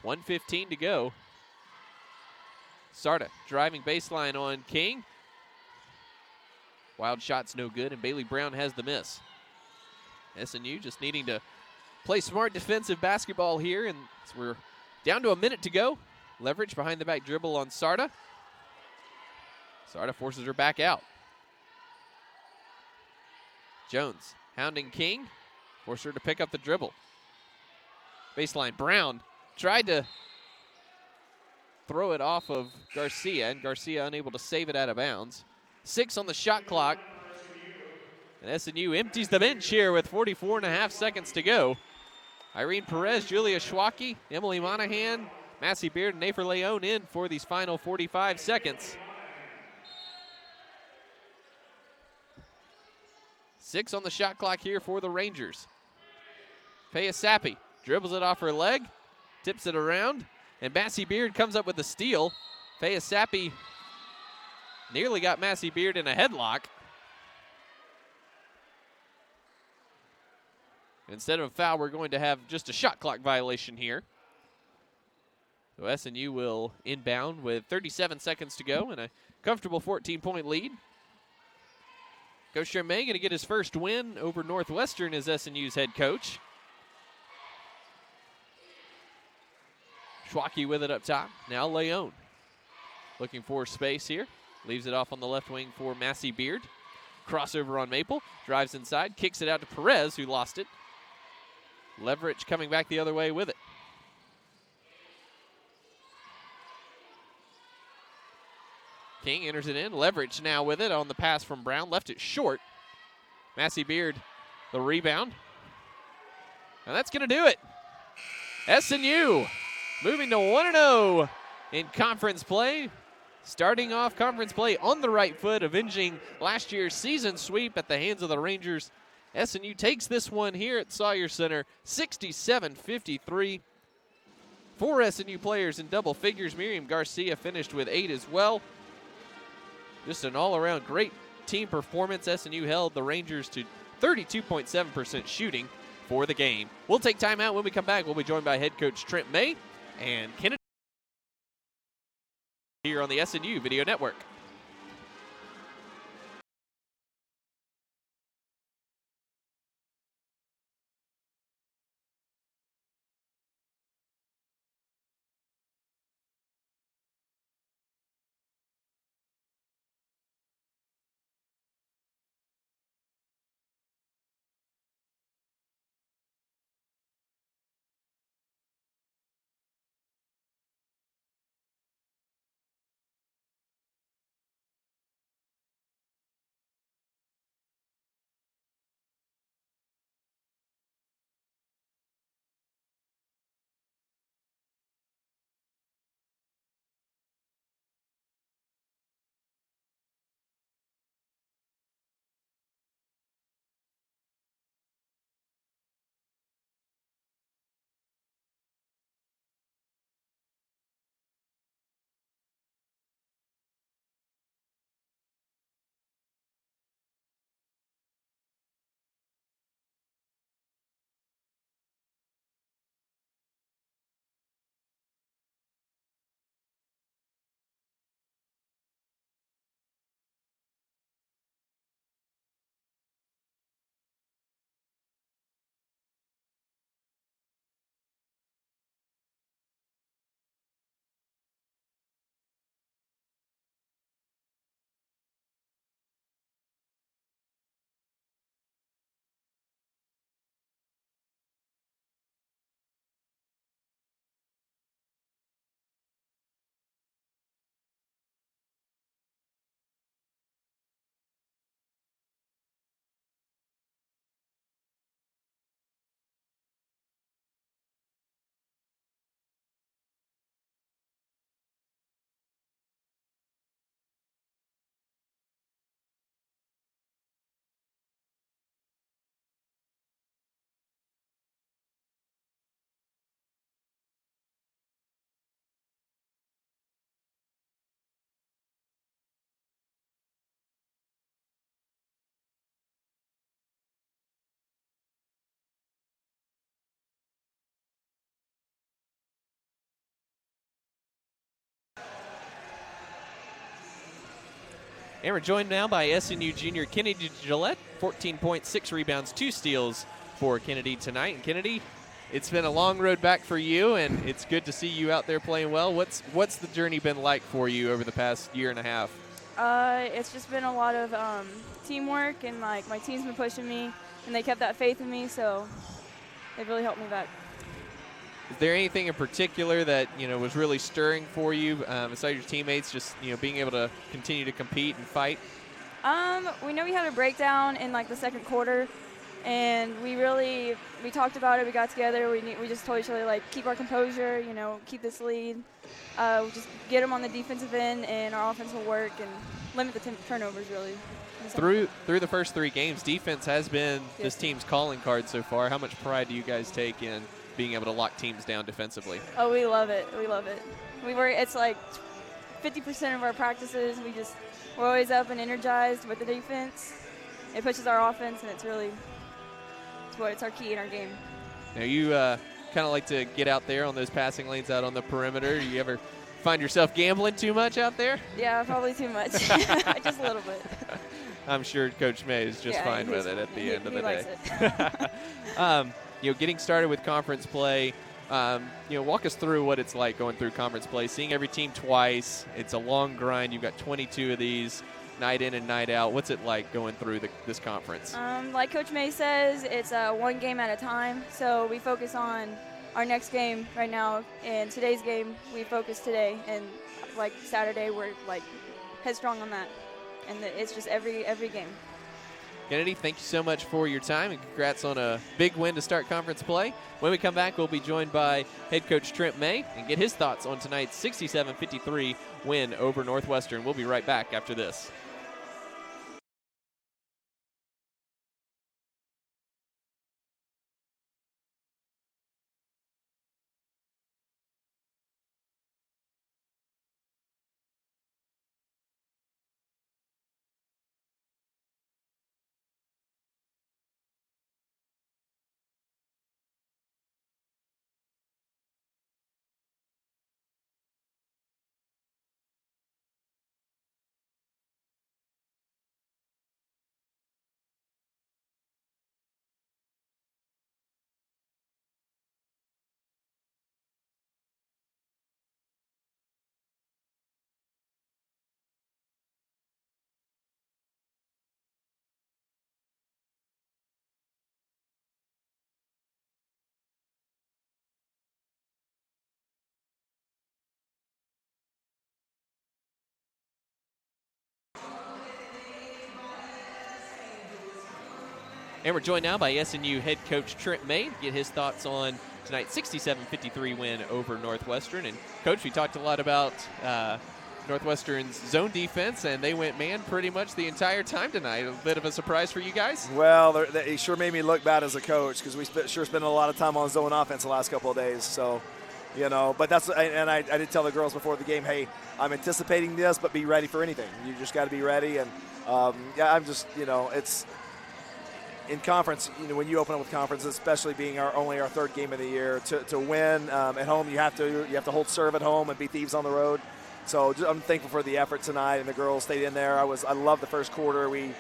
1:15 to go. Sarda driving baseline on King. Wild shot's no good, and Bailey Brown has the miss. SNU just needing to play smart defensive basketball here, and so we're down to a minute to go. Leverage behind the back dribble on Sarda. Sarda forces her back out. Jones hounding King. Force her to pick up the dribble. Baseline, Brown tried to throw it off of Garcia, and Garcia unable to save it out of bounds. 6 on the shot clock. And SNU empties the bench here with 44.5 seconds to go. Irene Perez, Julia Schwacke, Emily Monahan, Massey Beard, and Nafer Leone in for these final 45 seconds. 6 on the shot clock here for the Rangers. Paya Sappi dribbles it off her leg, tips it around, and Massey Beard comes up with the steal. Paya Sappi nearly got Massey Beard in a headlock. Instead of a foul, we're going to have just a shot clock violation here. So SNU will inbound with 37 seconds to go and a comfortable 14-point lead. Coach Germain going to get his first win over Northwestern as SNU's head coach. Schwacke with it up top. Now Leone looking for space here. Leaves it off on the left wing for Massey Beard. Crossover on Maple. Drives inside. Kicks it out to Perez, who lost it. Leverage coming back the other way with it. King enters it in. Leverage now with it on the pass from Brown. Left it short. Massey Beard, the rebound. And that's going to do it. SNU moving to 1-0 in conference play. Starting off conference play on the right foot, avenging last year's season sweep at the hands of the Rangers. SNU takes this one here at Sawyer Center, 67-53. 4 SNU players in double figures. Miriam Garcia finished with 8 as well. Just an all-around great team performance. SNU held the Rangers to 32.7% shooting for the game. We'll take time out. When we come back, we'll be joined by head coach Trent May and Kennedy here on the SNU Video Network. And we're joined now by SNU junior Kennedy Gillette, 14 points, 6 rebounds, 2 steals for Kennedy tonight. And Kennedy, it's been a long road back for you, and it's good to see you out there playing well. What's the journey been like for you over the past year and a half? It's just been a lot of teamwork, and like my team's been pushing me, and they kept that faith in me, so they've really helped me back. Is there anything in particular that was really stirring for you, besides your teammates, just being able to continue to compete and fight? We know we had a breakdown in like the second quarter, and we talked about it. We got together. We just told each other like keep our composure, keep this lead, just get them on the defensive end, and our offense will work and limit the turnovers really. Through the first 3 games, defense has been this team's calling card so far. How much pride do you guys take in being able to lock teams down defensively? Oh, we love it. We love it. It's like 50% of our practices. We're always up and energized with the defense. It pushes our offense, and it's our key in our game. Now you kind of like to get out there on those passing lanes out on the perimeter. Do you ever find yourself gambling too much out there? Yeah, probably too much. Just a little bit. I'm sure Coach May is just fine with it at the end of the day. Getting started with conference play, walk us through what it's like going through conference play, seeing every team twice. It's a long grind. You've got 22 of these night in and night out. What's it like going through this conference? Like Coach May says, it's one game at a time. So we focus on our next game right now, and today's game we focus today. And like Saturday, we're like headstrong on that. And it's just every game. Kennedy, thank you so much for your time, and congrats on a big win to start conference play. When we come back, we'll be joined by head coach Trent May and get his thoughts on tonight's 67-53 win over Northwestern. We'll be right back after this. And we're joined now by SNU head coach Trent May to get his thoughts on tonight's 67-53 win over Northwestern. And, Coach, we talked a lot about Northwestern's zone defense, and they went man pretty much the entire time tonight. A bit of a surprise for you guys? Well, they sure made me look bad as a coach because we sure spent a lot of time on zone offense the last couple of days. So, but that's – and I did tell the girls before the game, hey, I'm anticipating this, but be ready for anything. You just got to be ready. And, I'm just, it's – in conference, when you open up with conference, especially being only our third game of the year, to win at home, you have to hold serve at home and be thieves on the road. So I'm thankful for the effort tonight, and the girls stayed in there. I love the first quarter. We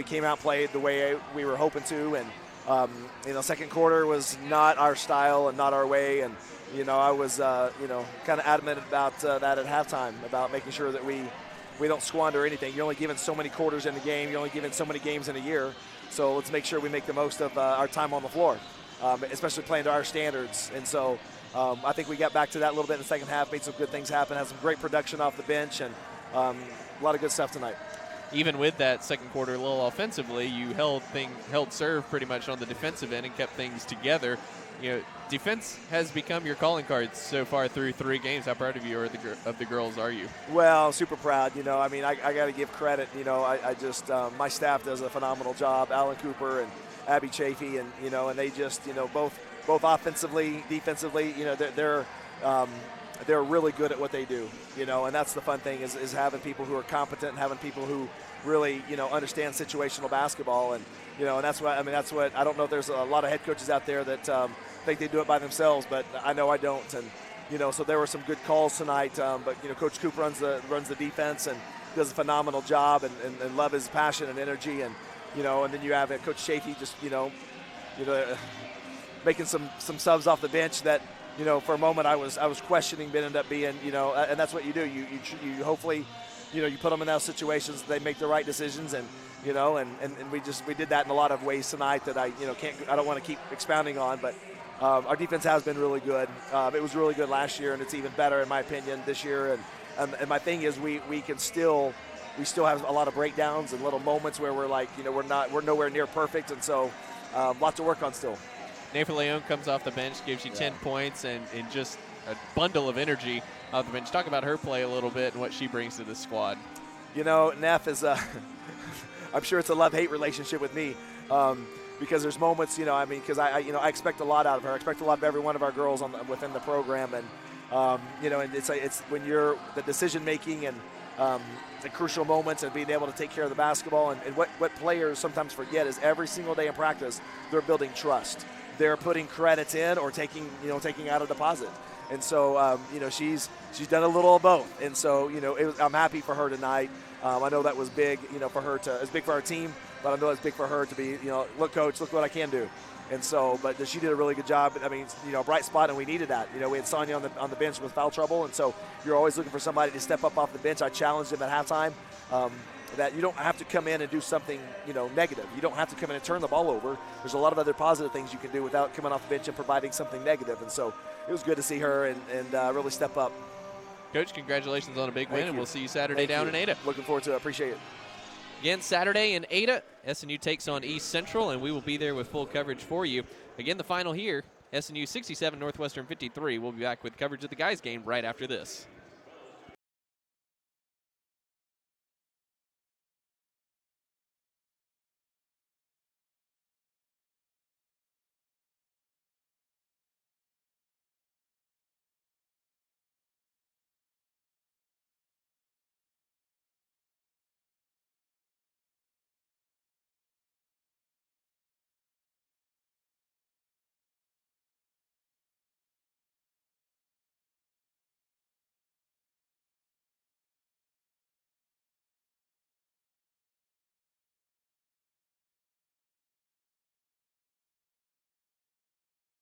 came out and played the way we were hoping to, and second quarter was not our style and not our way, and I was kind of adamant about that at halftime, about making sure that we don't squander anything. You're only given so many quarters in the game. You're only given so many games in a year. So let's make sure we make the most of our time on the floor, especially playing to our standards. And so I think we got back to that a little bit in the second half, made some good things happen, had some great production off the bench, and a lot of good stuff tonight. Even with that second quarter a little offensively, you held serve pretty much on the defensive end and kept things together. Defense has become your calling card so far through 3 games. How proud of you of the girls are you? Well, super proud. I got to give credit. I just my staff does a phenomenal job. Alan Cooper and Abby Chafee, and they just both offensively, defensively. They're really good at what they do. And that's the fun thing is having people who are competent and having people who really understand situational basketball, and and that's what I don't know if there's a lot of head coaches out there that think they do it by themselves, but I know I don't. And so there were some good calls tonight, but Coach Coop runs the defense and does a phenomenal job, and love his passion and energy, and and then you have Coach Chafee just making some subs off the bench that for a moment I was questioning, but ended up being and that's what you do. You hopefully you put them in those situations, they make the right decisions, and and we did that in a lot of ways tonight that I don't want to keep expounding on, but our defense has been really good. It was really good last year, and it's even better in my opinion this year. And my thing is we still have a lot of breakdowns and little moments where we're like we're nowhere near perfect, and so lots to work on still. Nefa Leon comes off the bench, gives you 10 points and just a bundle of energy off the bench. Talk about her play a little bit and what she brings to the squad. Neff is I'm sure it's a love-hate relationship with me, because there's moments, because I expect a lot out of her. I expect a lot of every one of our girls within the program, and and it's when you're the decision-making and the crucial moments and being able to take care of the basketball, and what players sometimes forget is every single day in practice they're building trust. They're putting credits in or taking out a deposit. And so, she's done a little of both. And so, I'm happy for her tonight. I know that was big, for her to – it's big for our team, but I know it's big for her to be, look, Coach, look what I can do. And so, but she did a really good job. I mean, bright spot, and we needed that. We had Sonia on the bench with foul trouble, and so you're always looking for somebody to step up off the bench. I challenged him at halftime that you don't have to come in and do something, negative. You don't have to come in and turn the ball over. There's a lot of other positive things you can do without coming off the bench and providing something negative. And so it was good to see her and really step up. Coach, congratulations on a big win, and we'll see you Saturday down in Ada. Looking forward to it. Appreciate it. Again, Saturday in Ada, SNU takes on East Central, and we will be there with full coverage for you. Again, the final here, SNU 67, Northwestern 53. We'll be back with coverage of the guys' game right after this.